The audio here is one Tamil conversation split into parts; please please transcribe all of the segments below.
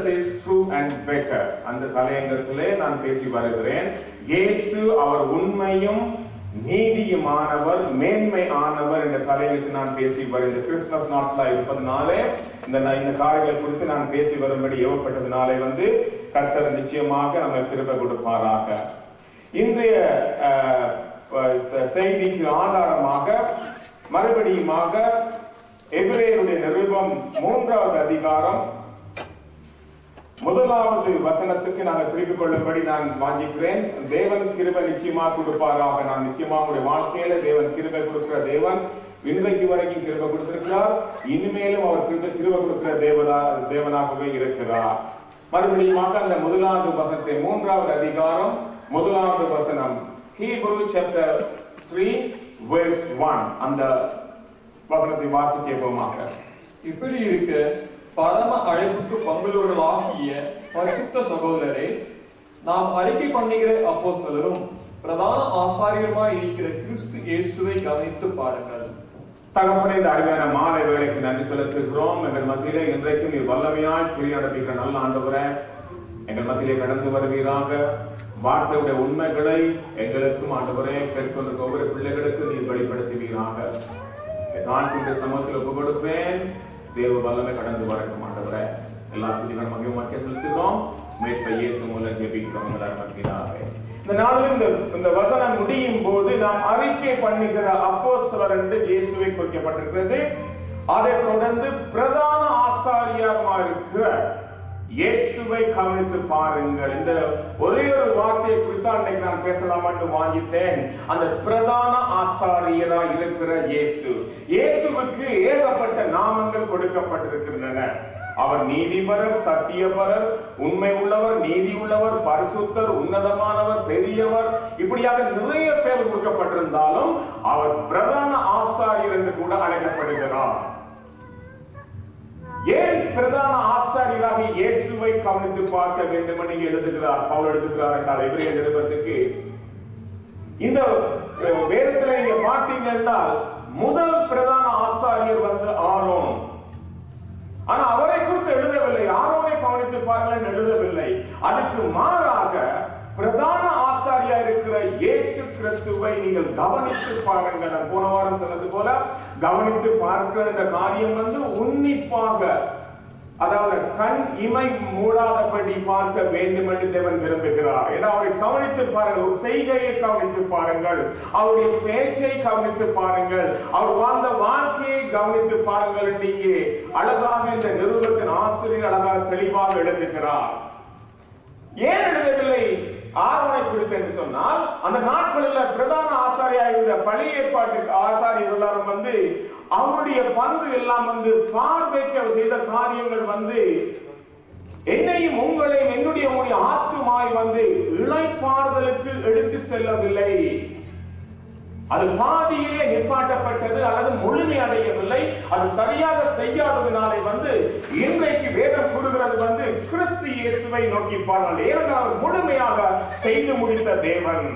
Jesus is true and better. அந்த தலையங்கத்திலே நான் பேசி வருகிறேன். இயேசு அவர் உண்மையும் நீதியுமானவர், மேன்மை ஆனவர் என்ற தலையங்கத்தில் நான் பேசி வருகிறேன். கிறிஸ்துமஸ் நாட்களா இருப்பதனாலே இந்த காரியங்களை குறித்து நான் பேசி வரும்படி ஏவப்பட்டதுனாலே கர்த்தர் நிச்சயமாக நம்ம கிருபை கொடுப்பாராக. இன்றைய செய்திக்கு ஆதாரமாக மறுபடியுமாக எபிரேயருடைய நிருபம் 3வது அதிகாரம் 1வது வசனத்துக்கு நாங்கள் திருப்பிக் கொள்ளும்படி நான் வாஞ்சிக்கிறேன். தேவன் கிருபை நிச்சயமாக கொடுப்பாராக. நான் நிச்சயமாக உங்களுடைய வாழ்க்கையில தேவன் கிருபை கொடுக்கிற தேவன் இன்றைக்கு வரைக்கும் கிருபை கொடுத்திருக்கிறார். இனிமேலும் அவர் கிருபை கொடுக்கிற தேவனாகவே இருக்கிறார். மறுபடியுமாக அந்த 1வது வசனத்தை 3வது அதிகாரம் 1வது வசனம் Hebrew chapter 3 verse 1 அந்த வசனத்தை வாசிக்கேற்போமாக. இப்படி இருக்க பரம அழைப்புக்கு பங்குள்ளவர்களாகிய பரிசுத்த சகோதரரே, நாம் அறிக்கை பண்ணுகிற அப்போஸ்தலரும் பிரதான ஆசாரியருமாய் இருக்கிற கிறிஸ்து இயேசுவை கவனித்து பாருங்கள். தகப்பனே, இந்த அருமையான மாலை வேளைக்கு நன்றி செலுத்துகிறோம். எங்கள் மத்தியிலே இன்றைக்கும் நீர் வல்லமையாய் கிரியை நடப்பிக்கிற நல்ல ஆண்டவரே, எங்கள் மத்தியிலே கடந்து வருவீராக. வார்த்தையுடைய உண்மைகளை எங்களுக்கும் ஆண்டவரே கேட்கின்ற ஒவ்வொரு பிள்ளைகளுக்கும் நீர் வெளிப்படுத்துவீராக. நான் சமூகத்தில் ஒப்புக் கொடுப்பேன். தேவ வல்லமை கடந்து வரட்டும் ஆண்டவரே. எல்லா துதிகளும் மகிழ்ச்சியாக செலுத்துகிறோம். மேற்ப இயேசு மூலம் ஜெபிக்கிறோம். இந்த நாளில் இந்த வசனம் முடியும் போது நாம் அறிக்கை பண்ணுகிற அப்போஸ்தலர் என்று இயேசுவை குறிக்கப்பட்டிருக்கிறது. அதைத் தொடர்ந்து பிரதான ஆசாரியமா இருக்கிற இயேசுவை கவனித்து பாருங்கள். இந்த ஒரே ஒரு வார்த்தையை குறித்து அன்றைக்கு நான் பேசலாம் என்று வாங்கிட்டேன். அந்த பிரதான ஆசாரியரா இருக்கிற இயேசு. இயேசுவுக்கு ஏகப்பட்ட நாமங்கள் கொடுக்கப்பட்டிருக்கின்றன. அவர் நீதிபரர், சத்தியபரர், உண்மை உள்ளவர், நீதி உள்ளவர், பரிசுத்தர், உன்னதமானவர், பெரியவர், இப்படியாக நிறைய பேர் கொடுக்கப்பட்டிருந்தாலும் அவர் பிரதான ஆசாரியர் என்று கூட அழைக்கப்படுகிறார். ஏன் பிரதான ஆசாரியராக இயேசுவை கவனித்து பார்க்க வேண்டும் என்று எழுதுகிறார் பவுல் எழுதுகிறார் என்றால் எபிரேயர் நிருபத்துக்கு இந்த வேதத்தில் நீங்க பார்த்தீங்க என்றால் முதல் பிரதான ஆசாரியர் ஆரோன். ஆனா அவரை குறித்து எழுதவில்லை. ஆரோனை கவனித்து பாருங்கள் எழுதவில்லை. அதுக்கு மாறாக பிரதான ஆசாரியா இருக்கிற இயேசு கிறிஸ்துவை நீங்கள் கவனித்து பாருங்கள். நான் போன வாரம் சொன்னது போல கவனித்து பார்க்கிற இந்த காரியம் உன்னிப்பாக, அதாவது கண் இமை மூடாதபடி பார்க்க வேண்டும் என்று தேவன் விரும்புகிறார். அவரை கவனித்து பாருங்கள். ஒரு செய்கையை கவனித்து பாருங்கள். அவருடைய பேச்சை கவனித்து பாருங்கள். அவர் வாழ்ந்த வாழ்க்கையை கவனித்து பாருங்கள். நீங்க அழகாக இந்த நிருபத்தின் ஆசிரியர் அழகாக தெளிவாக எழுதுகிறார். ஏன் எழுதவில்லை ஆரோனை குறித்து என்று சொன்னால், அந்த நாட்களில் பிரதான ஆசாரியா இருந்த பழைய ஏற்பாட்டுக்கு ஆசாரியர் எல்லாரும் அவருடைய பங்கு எல்லாம் பார்வைக்கு செய்த காரியங்கள் என்னையும் உங்களையும் என்னுடைய ஆத்துமாய் இளைப்பாறுதலுக்கு எடுத்து செல்லவில்லை. அது பாதியிலே நிப்பாட்டப்பட்டது அல்லது முழுமை அடையவில்லை. அது சரியாக செய்யாததினாலே இன்றைக்கு வேதம் கூறுகிறது கிறிஸ்து இயேசுவை நோக்கி பாருங்கள். ஏனென்றால் அவர் முழுமையாக செய்து முடித்த தேவன்.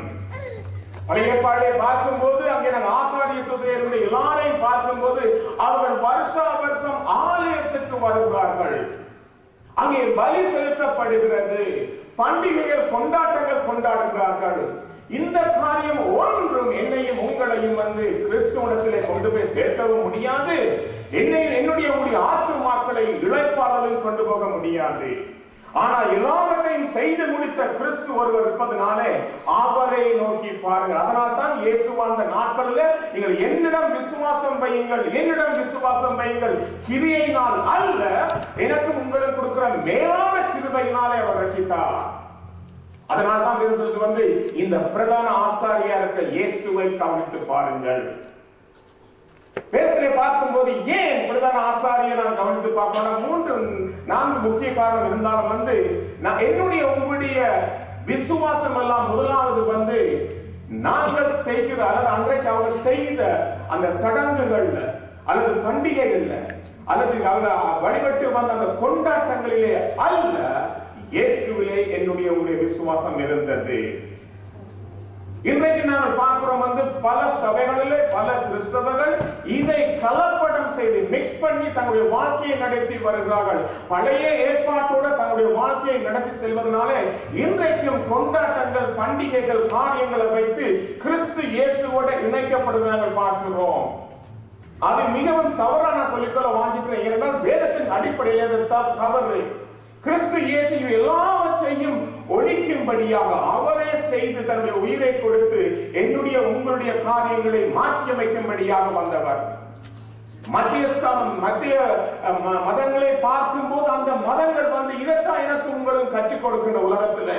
பழைய ஏற்பாட்டை பார்க்கும் போது அங்கே நாங்கள் ஆசாரியத்துவத்தில் இருந்து எல்லாரையும் பார்க்கும் போது அவர்கள் வருஷா வருஷம் ஆலயத்துக்கு வருகிறார்கள். அங்கே பலி செலுத்தப்படுகிறது. பண்டிகைகள் கொண்டாட்டங்கள் கொண்டாடுகிறார்கள். இந்த காரியம் ஒன்றும் என்னையும் உங்களையும் கிறிஸ்துவனிடத்திலே கொண்டு போய் சேர்க்கவும் முடியாது. என்னுடைய ஆத்துமாக்களை இளைப்பாறுதலில் கொண்டு போக முடியாது. ஆனா எல்லாவற்றையும் செய்து முடித்த கிறிஸ்து ஒருவர் இருப்பதனாலே அவரை நோக்கி பாருங்கள். அதனால் தான் இயேசு வாழ்ந்த நாட்களில் நீங்கள் என்னிடம் விசுவாசம் வையுங்கள், என்னிடம் விசுவாசம் வையுங்கள், கிரியையினால் அல்ல, எனக்கு உங்களுக்கு கொடுக்கிற மேலான கிருபையினாலே அவர் ரட்சித்தார். அதனால்தான் இந்த பிரதான ஆசாரியா இருக்க இயேசுவை கவனித்து பாருங்கள். வேதத்திலே பார்க்கும்போது ஏன் பிரதான ஆசாரியை நான் கவனித்து பார்க்கணும்? 3-4 முக்கிய காரணம் இருந்தாலும் என்னுடைய உங்களுடைய விசுவாசம் எல்லாம் முதலாவது நாங்கள் செய்கிற அல்லது அன்றைக்கு அவங்க செய்த அந்த சடங்குகள்ல அல்லது பண்டிகைகள்ல அல்லது அவங்க வழிபட்டு வந்த அந்த கொண்டாட்டங்களிலே அல்ல, இயேசுவிலே என்னுடைய உங்களுடைய விசுவாசம் இருந்தது. இன்றைக்கு நாங்கள் பார்க்கிறோம் பல சபைகளிலே பல கிறிஸ்தவர்கள் இதை கலப்படம் செய்து மிக்ஸ் பண்ணி தங்களுடைய வாழ்க்கையை நடத்தி வருகிறார்கள். பழைய ஏற்பாட்டோட தங்களுடைய வாழ்க்கையை நடத்தி செல்வதனால இன்றைக்கும் கொண்டாட்டங்கள், பண்டிகைகள், காரியங்களை வைத்து கிறிஸ்து இயேசுவோட இணைக்கப்படுவதை நாங்கள் பார்க்கிறோம். அது மிகவும் தவறான சொல்லிக்கொள்ள வாஞ்சிக்கிறேன். ஏனென்றால் வேதத்தின் அடிப்படையில் தவறு. கிறிஸ்து இயேசு எல்லாவற்றையும் ஒழிக்கும்படியாக அவரே செய்து தன்னுடைய உயிரை கொடுத்து என்னுடைய உங்களுடைய காரியங்களை மாற்றி அமைக்கும்படியாக வந்தவர். மத்திய மதங்களை பார்க்கும் போது அந்த மதங்கள் இதைத்தான் எனக்கு உங்களுக்கு கற்றுக் கொடுக்கின்ற உலகத்துல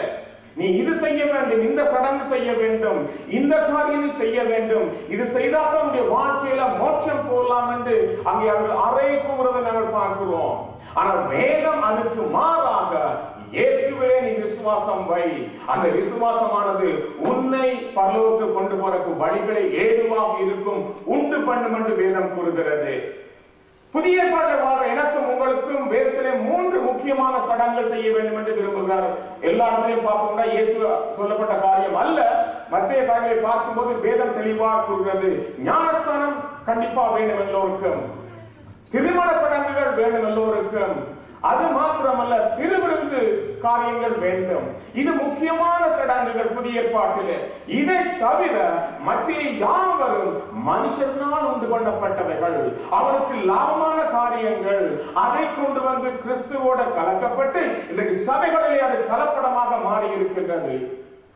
நீ இது செய்ய வேண்டும், இந்த சடங்கு செய்ய வேண்டும், இந்த காரியம் செய்ய வேண்டும், இது செய்தால் நம்முடைய வாழ்க்கையில மோட்சம் போடலாம் என்று அங்கே அவர்கள் அறை கூறுவதை நாங்கள் பார்க்கிறோம். ஆனால் வேதம் அதுக்கு மாறாக இயேசுவே நீ விசுவாசம் வை, அந்த விசுவாசமானது உன்னை பரலோகத்துக்கு கொண்டு போறக்கு வழிகளை ஏதுவாக இருக்கும், உண்டு பண்ணும் என்று வேதம் கூறுகிறது. புதிய ஏற்பாட்டில் வார எனக்கும் உங்களுக்கும் வேதத்திலே 3 முக்கியமான சடங்குகள் செய்ய வேண்டும் என்று விரும்புகிறார். எல்லா இடத்திலையும் பார்ப்போம்னா இயேசு சொல்லப்பட்ட காரியம் அல்ல. மத்திய காரியங்களை பார்க்கும்போது வேதம் தெளிவாக கூறுகிறது. ஞானஸ்தானம் கண்டிப்பா வேண்டும் எல்லோருக்கும், திருமண சடங்குகள் வேண்டும் எல்லோருக்கும், அது மாத்திரமல்ல திருவிருந்து காரியங்கள் வேண்டும். இது முக்கியமான சடங்குகள் புதிய ஏற்பாட்டிலே. இதை தவிர மற்ற யாவரும் மனுஷனால் உண்டு பண்ணப்பட்டவைகள், அவனுக்கு லாபமான காரியங்கள், அதை கொண்டு கிறிஸ்துவோட கலக்கப்பட்டு இன்றைக்கு சபைகளிலே அது கலப்படமாக மாறி இருக்கின்றது.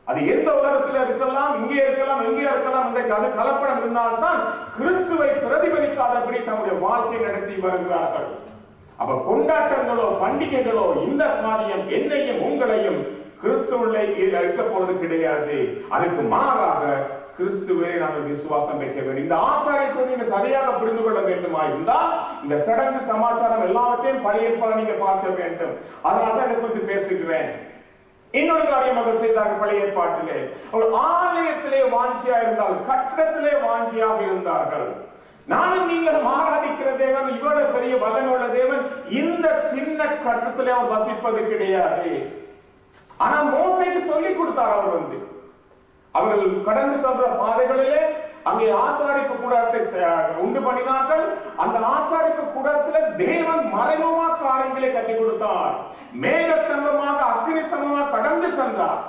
அது எந்த உலகத்தில் இருக்கலாம், இங்கே இருக்கலாம், எங்கே இருக்கலாம், இன்றைக்கு அது கலப்படம் இருந்தால்தான் கிறிஸ்துவை பிரதிபலிக்காதபடி தம்முடைய வாழ்க்கை நடத்தி வருகிறார்கள். அப்ப கொண்டாட்டங்களோ பண்டிகைகளோ இந்த காரியம் என்னையும் உங்களையும் கிறிஸ்துவை இருக்க போவது கிடையாது. அதுக்கு மாறாக கிறிஸ்துவை நாங்கள் விசுவாசம் வைக்க வேண்டும். இந்த ஆசாரியத்தை நீங்க சரியாக புரிந்து கொள்ள வேண்டுமா இருந்தால் இந்த சடங்கு சமாச்சாரம் எல்லாவற்றையும் பழைய ஏற்பாடு நீங்க பார்க்க வேண்டும். அதனால்தான் இதை குறித்து பேசுகிறேன். இன்னொரு காரியம் அவர் செய்தார்கள் பழைய ஏற்பாட்டிலே. அவர் ஆலயத்திலே வாஞ்சியா இருந்தால், கட்டடத்திலே வாஞ்சியாக இருந்தார்கள். நானும் நீங்களும் ஆராதிக்கிற தேவன் இவ்வளவு பெரிய வல்லமையுள்ள தேவன் இந்த சின்ன கட்டத்திலே அவர் வசிப்பது கிடையாது. ஆனா மோசேக்கு சொல்லி கொடுத்தார். அவர்கள் கடந்து சென்ற பாதைகளிலே அங்கே ஆசாரிப்பு கூடாரத்தை உண்டு பண்ணினார்கள். அந்த ஆசாரிப்பு கூடாரத்தில் தேவன் மறைமுகமா காரியங்களை கற்றுக் கொடுத்தார். மேக ஸ்தம்பமாக, அக்னி ஸ்தம்பமாக கடந்து சென்றார்.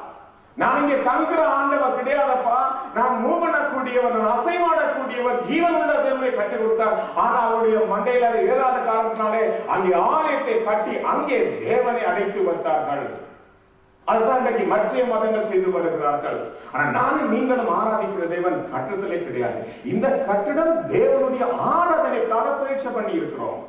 நான் இங்கே தங்குற ஆண்டவர் கிடையாதப்பா, நான் மூவ் பண்ணக்கூடியவர், நான் அசைவாடக்கூடியவர், ஜீவன் உள்ள தேவனை கற்றுக் கொடுத்தார். ஆனா அவருடைய மண்டையில் அதை ஏறாத காரணத்தினாலே அங்கே ஆலயத்தை கட்டி அங்கே தேவனை அடைத்து வைத்தார்கள். அதுதான் இன்றைக்கு மற்ற மதங்கள் செய்து வருகிறார்கள். ஆனா நானும் நீங்களும் ஆராதிக்கிற தேவன் கட்டடத்திலே கிடையாது. இந்த கட்டிடம் தேவனுடைய ஆராதனைக்காக பயிற்சி பண்ணி இருக்கிறோம்.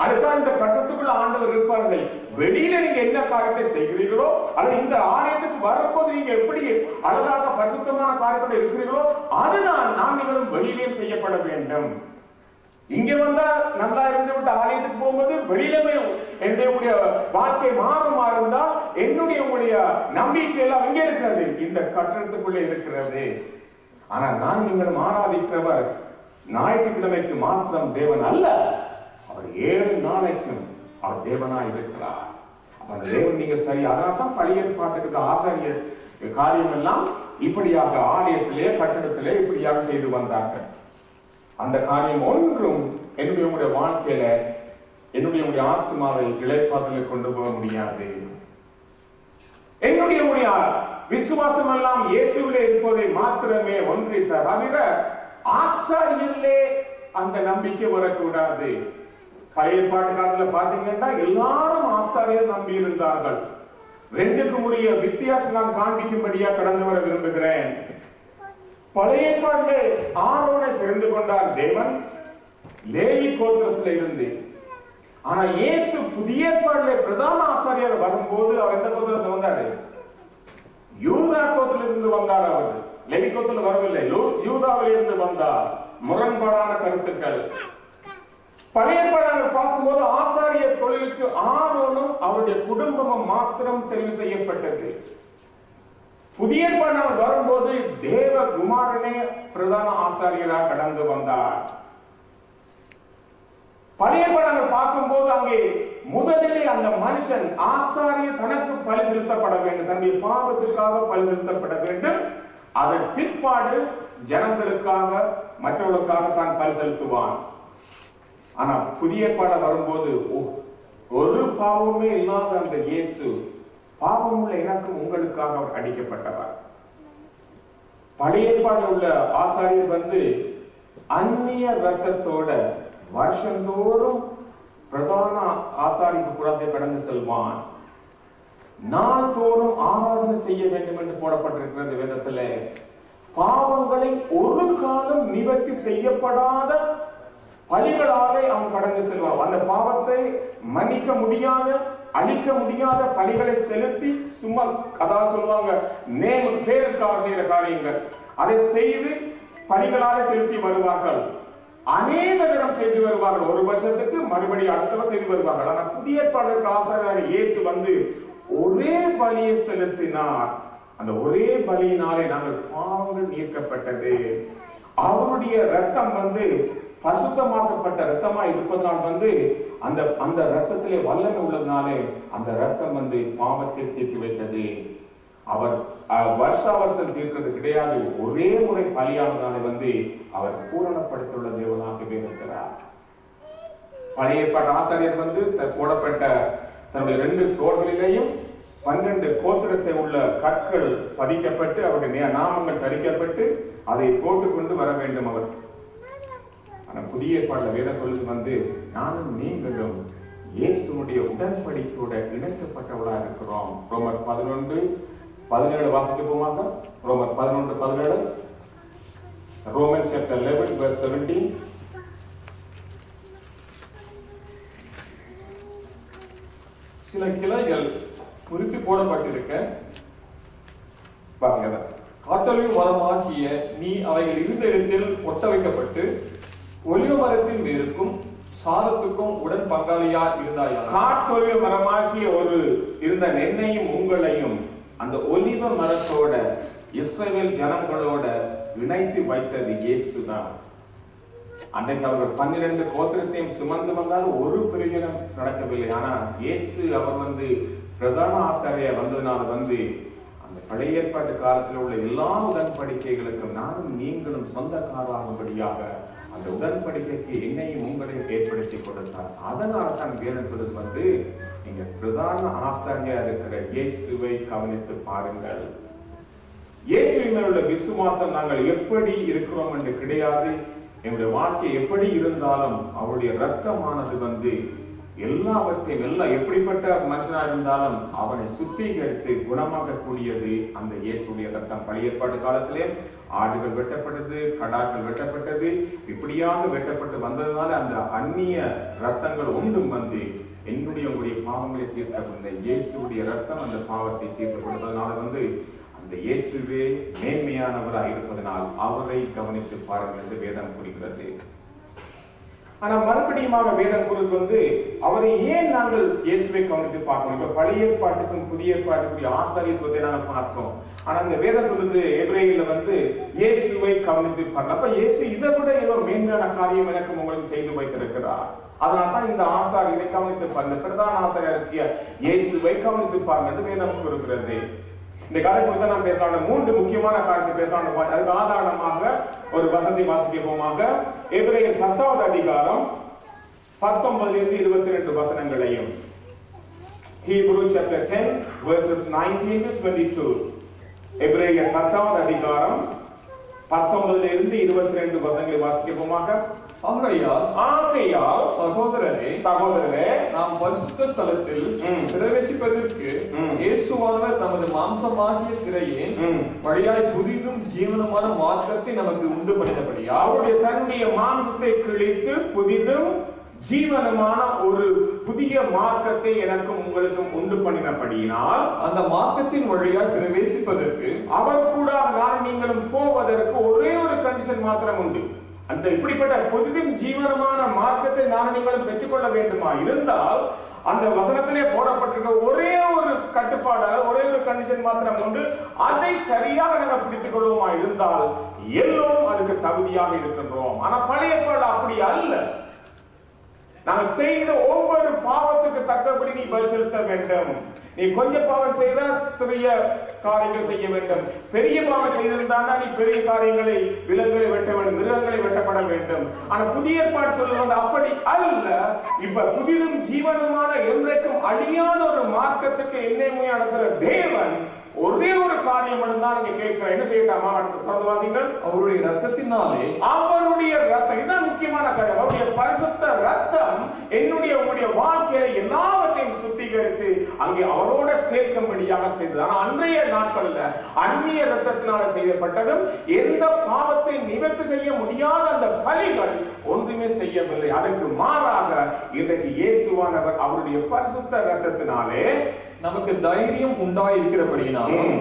அதுதான் இந்த கட்டத்துக்குள்ள ஆண்டவர் இருப்பார்கள். வெளியில நீங்க என்ன காரியத்தை செய்கிறீர்களோ, அது இந்த ஆலயத்துக்கு வரும்போது நீங்க எப்படி அழகாக பரிசுத்தமான காரியத்தோட இருக்கிறீர்களோ அதுதான் நாம் நீங்களும் வெளியிலே செய்யப்பட வேண்டும். இங்க வந்தா நல்லா இருந்து விட்டு ஆலயத்துக்கு போகும்போது வெளியிலுமே என்னுடைய வாழ்க்கை மாறுமா இருந்தால் என்னுடைய உங்களுடைய நம்பிக்கை எல்லாம் எங்கே இருக்கிறது? இந்த கட்டடத்துக்குள்ளே இருக்கிறது. ஆனா நான் நீங்களும் ஆராதிக்கிறவர் ஞாயிற்றுக்கிழமைக்கு மாத்திரம் தேவன் அல்ல, அவர் 7 நாளைக்கும் அவர் தேவனாய் இருக்கிறார். அந்த தேவன் நீங்க சரி. அதனால்தான் பழைய ஏற்பாட்டுக்கு ஆசாரியர் காரியம் எல்லாம் இப்படியாக ஆலயத்திலே கட்டடத்திலே இப்படியாக செய்து வந்தார்கள். அந்த காரியம் ஒன்றும் என்னுடைய வாழ்க்கையில என்னுடைய ஆத்மாவை இளைப்பாற்றலை கொண்டு போக முடியாது. என்னுடைய விசுவாசம் எல்லாம் இயேசுவிலே இருப்பதை மாத்திரமே ஒன்றித்த தவிர ஆசாரியரிலே அந்த நம்பிக்கை வரக்கூடாது. பழைய ஏற்பாட்டு காலத்துல பாத்தீங்கன்னா எல்லாரும் ஆசாரியர் நம்பி இருந்தார்கள். 2க்கும் உடைய வித்தியாசம் நான் காண்பிக்கும்படியா கடந்து வர விரும்புகிறேன். பழைய ஏற்பாட்டிலே ஆரோனை தெரிந்து கொண்டார் தேவன் லேவி கோத்திரத்தில் இருந்து. ஆனா இயேசு புதிய ஏற்பாட்டிலே பிரதான ஆசாரியர் வரும்போது அவர் எந்த கோத்திரத்தில் வந்தாரு? யூதா கோத்திலிருந்து வந்தார். அவர் லேவி கோத்திரத்தில் வரவில்லை, யூதாவில் இருந்து வந்தார். முரண்பாடான கருத்துக்கள். பழைய ஏற்பாடு பார்க்கும்போது ஆசாரிய தொழிலுக்கு ஆரோனும் அவருடைய குடும்பமும் மாத்திரம் தெரிவு செய்யப்பட்டது. புதிய ஏற்பாடு வரும்போது தேவகுமாரனே பிரதான ஆசாரியராக கடந்து வந்தார். பழைய ஏற்பாடு பார்க்கும்போது அங்கே முதலிலே அந்த மனுஷன் ஆசாரிய தனக்கு பலி செலுத்தப்பட வேண்டும், தன்னுடைய பாவத்திற்காக பலி செலுத்தப்பட வேண்டும். அதன் பிற்பாடு ஜனங்களுக்காக மற்றவர்களுக்காக தான் பலி செலுத்துவான். ஆனா புதிய ஏற்பாடு வரும்போது ஒரு பாவமே இல்லாத அந்த இயேசு பாவமுள்ள எனக்கும் உங்களுக்காக அவர் அடிக்கப்பட்டவர். பழைய ஏற்பாடு உள்ள ஆசாரியர் அந்நிய ரத்தத்தோட வருஷந்தோறும் பிரதான ஆசாரிப்பு கூடத்தை கடந்து செல்வான். நாள்தோறும் ஆராதனை செய்ய வேண்டும் என்று போடப்பட்டிருக்கிறது வேதத்துல. பாவங்களை ஒரு காலம் நிவர்த்தி செய்யப்படாத பலிகளாலே அவன் கடந்து செல்வான். அந்த பாவத்தை மன்னிக்க முடியாத, அழிக்க முடியாத பலிகளை செலுத்தி சும்மா அதாவது சொல்லுவாங்க பேருக்காக செய்யற காரியங்கள் அதை செய்து பலிகளாலே செலுத்தி வருவார்கள். அநேக தினம் செய்து வருவார்கள். ஒரு வருஷத்துக்கு மறுபடியும் அடுத்தவர் செய்து வருவார்கள். ஆனா புதிய ஏற்பாடு ஆசாரியராக இயேசு ஒரே பலியை செலுத்தினார். அந்த ஒரே பலியினாலே நாங்கள் பாவங்கள் நீக்கப்பட்டது. அவருடைய ரத்தம் பரிசுத்தமாக்கப்பட்ட ரத்தமா இருப்பதனால் அந்த ரத்தத்திலே வல்லமை உள்ளதுனாலே அந்த ரத்தம் பாவத்தை தீர்த்து வைத்தது. அவர் வருஷா வருஷம் தீர்க்கிறது கிடையாது. ஒரே முறை பலியானதாலே அவர் பூரணப்படுத்தியுள்ள தேவனாகவே இருக்கிறார். பழைய ஏற்பாட்டு ஆசாரியர் போடப்பட்ட தன்னுடைய 2 தோள்களிலேயும் 12 கோத்திரத்தை உள்ள கற்கள் பதிக்கப்பட்டு அவருடைய நாமங்கள் தரிக்கப்பட்டு அதை போட்டுக்கொண்டு வர வேண்டும் அவர். ஆனா புதிய ஏற்பாடுல வேதம் சொல்லுது நானும் நீங்களும் இயேசுனுடைய உடன்படிக்கையோட இணைக்கப்பட்டவளா இருக்கிறோம். ரோமர் 11:17 வாசிக்க போமாங்க. ரோமர் 11:17. Roman chapter 11 verse 17. சில கிளைகள் முறித்து போடப்பட்டிருக்க காட்டொலிவு மரமாகிய நீ அவைகள் இருந்த இடத்தில் ஒட்ட வைக்கப்பட்டு ஒலிவ மரத்தின் வேருக்கும் சாதத்துக்கும் உடன் பங்காளியா இருந்தாயா. காட்டொலிவ மரமாகிய இருந்த என்னையும் உங்களையும் அந்த ஒலிவ மரத்தோட இஸ்ரவேல் ஜனங்களோட இணைத்து வைத்தது இயேசுதான். அன்றைக்கு அவர்கள் 12 கோத்திரத்தையும் சுமந்து வந்தாலும் ஒரு பிரயோஜனம் நடக்கவில்லை. ஆனா இயேசு அவர் பிரதான ஆசாரிய வந்ததுனால அந்த பழைய ஏற்பாட்டு காலத்தில் உள்ள எல்லா உடன்படிக்கைகளுக்கும் நானும் நீங்களும் சொந்தக்காராகும்படியாக அந்த உடன்படிக்கைக்கு என்னையும் உங்களையும் ஏற்படுத்தி கொடுத்தார். அதனால தான் வேதம் சொல்றது நீங்க பிரதான ஆசாரியா இருக்கிற இயேசுவை கவனித்து பாருங்கள். இயேசுவின் மேல் உள்ள விசுவாசம் நாங்கள் எப்படி இருக்கிறோம் என்று கிடையாது. என்னுடைய வாழ்க்கை எப்படி இருந்தாலும் அவருடைய ரத்தமானது எல்லாவற்றையும் எப்படிப்பட்ட மனுஷனா இருந்தாலும் அவனை சுத்திகரித்து குணமாக்க கூடியது அந்த இயேசுடைய ரத்தம். பழைய ஏற்பாட்டு காலத்திலே ஆடுகள் வெட்டப்பட்டது, கடாக்கள் வெட்டப்பட்டது, இப்படியாக வெட்டப்பட்டு வந்ததுனால அந்த அந்நிய ரத்தங்கள் ஒன்றும் என்னுடைய உங்களுடைய பாவங்களை தீர்க்க இயேசுடைய ரத்தம் அந்த பாவத்தை தீர்த்து கொடுத்ததுனால அந்த இயேசுவே மேன்மையானவராக இருப்பதனால் அவரை கவனித்து பாருங்கள் என்று வேதம் கூறுகிறது. ஆனா மறுபடியும் வேதம் கூறுவது அவரை ஏன் நாங்கள் இயேசுவை கவனித்து பார்க்கணும். இப்ப பழைய ஏற்பாட்டுக்கும் புதிய ஏற்பாட்டுக்குரிய ஆசாரியத்துவத்தை நாங்கள் பார்த்தோம். ஆனா அந்த வேதம் சொல்லுது எபிரேயர்ல இயேசுவை கவனித்து பார்க்கணும். அப்ப இயேசு இதை விட ஏதோ மேன்மையான காரியம் எனக்கு உங்களுக்கு செய்து வைத்திருக்கிறார். அதனால்தான் இந்த ஆசாரியரை கவனித்து பாருங்க, பிரதான ஆசாரியருக்கு இயேசுவை கவனித்து பாருங்க என்று வேதம் கூறுகிறது. இந்த கதை குறித்து நான் பேசலாம். 3 முக்கியமான காரியத்தை பேசலாம். அதுக்கு ஆதாரணமாக ஒரு வசனத்தை வாசிப்போமாக. எபிரேயர் 10வது அதிகாரம் 19-22 வசனங்களையும், Hebrew chapter 10 verses 19-22. எபிரேயர் 10வது அதிகாரம் 19-22 வசனங்களை வாசிப்போமாக. ஆகையால் சகோதரரே நாம் பரிசுத்த ஸ்தலத்தில் பிரவேசிப்பதற்கு இயேசுவானவர் தமது மாம்சமாகிய திரையின் வழியாய் புதிதும் ஜீவனமான மார்க்கத்தை நமக்கு உண்டு பண்ணினபடியா அவருடைய தன்னுடைய மாம்சத்தை கிழித்து புதிதும் ஜீவனமான ஒரு புதிய மார்க்கத்தை எனக்கும் உங்களுக்கும் உண்டு பண்ணினபடியினால் அந்த மார்க்கத்தின் வழியாய் பிரவேசிப்பதற்கு அவர் கூட நான் நீங்களும் போவதற்கு ஒரே ஒரு கண்டிஷன் மாத்திரம் உண்டு. அந்த இப்படிப்பட்ட புதிதும் ஜீவனமான மார்க்கத்தை நான் நீங்களும் பெற்றுக்கொள்ள வேண்டுமா இருந்தால் அந்த வசனத்திலே போடப்பட்டிருக்க ஒரே ஒரு கட்டுப்பாடாக ஒரே ஒரு கண்டிஷன் மாத்திரம் உண்டு. அதை சரியாக நாங்கள் பிடித்துக் கொள்வோமா இருந்தால் எல்லோரும் அதுக்கு தகுதியாக இருக்கின்றோம். ஆனா பழைய ஏற்பாடு அப்படி அல்ல. நாங்கள் செய்த ஒவ்வொரு பாவத்துக்கு தக்கபடி நீ பதில் செலுத்த வேண்டும். நீ கொஞ்சம் பாவம் செய்தா சிறிய காரியங்கள் செய்ய வேண்டும், பெரிய பாவம் செய்திருந்தாண்டா நீ பெரிய காரியங்களை, விலங்குகளை வெட்ட வேண்டும், மிருகங்களை வெட்டப்பட வேண்டும். ஆனா புதிய ஏற்பாடு சொல்லுவது அப்படி அல்ல. இப்ப புதிதும் ஜீவனுமான என்றைக்கும் அழியாத ஒரு மார்க்கத்துக்கு என்னையுமே நடத்துற தேவன் ஒரே ஒரு காரியம் மட்டும்தான் நீங்க கேட்கிற, என்ன செய்யட்டாமா? அடுத்த வாசிங்கள். அவருடைய ரத்தத்தினாலே, அவருடைய ரத்தம், இதுதான் முக்கியமான காரியம். அவருடைய பரிசுத்த ரத்தம் என்னுடைய உங்களுடைய வாழ்க்கையில எல்லாவற்றையும் சுத்திகரித்து அங்கே அவரோட சேர்க்கும்படியாக செய்தது. ஆனா அன்றைய நாட்கள்ல அந்நிய ரத்தத்தினால செய்யப்பட்டதும் எந்த பாவத்தை நிவர்த்தி செய்ய முடியாத அந்த பலிகள் ஒன்றுமே செய்யவில்லை. அதற்கு மாறாக இன்றைக்கு இயேசுவானவர் அவருடைய பரிசுத்த ரத்தத்தினாலே நமக்கு தைரியம் உண்டாயிருக்கிறபடியினாலும்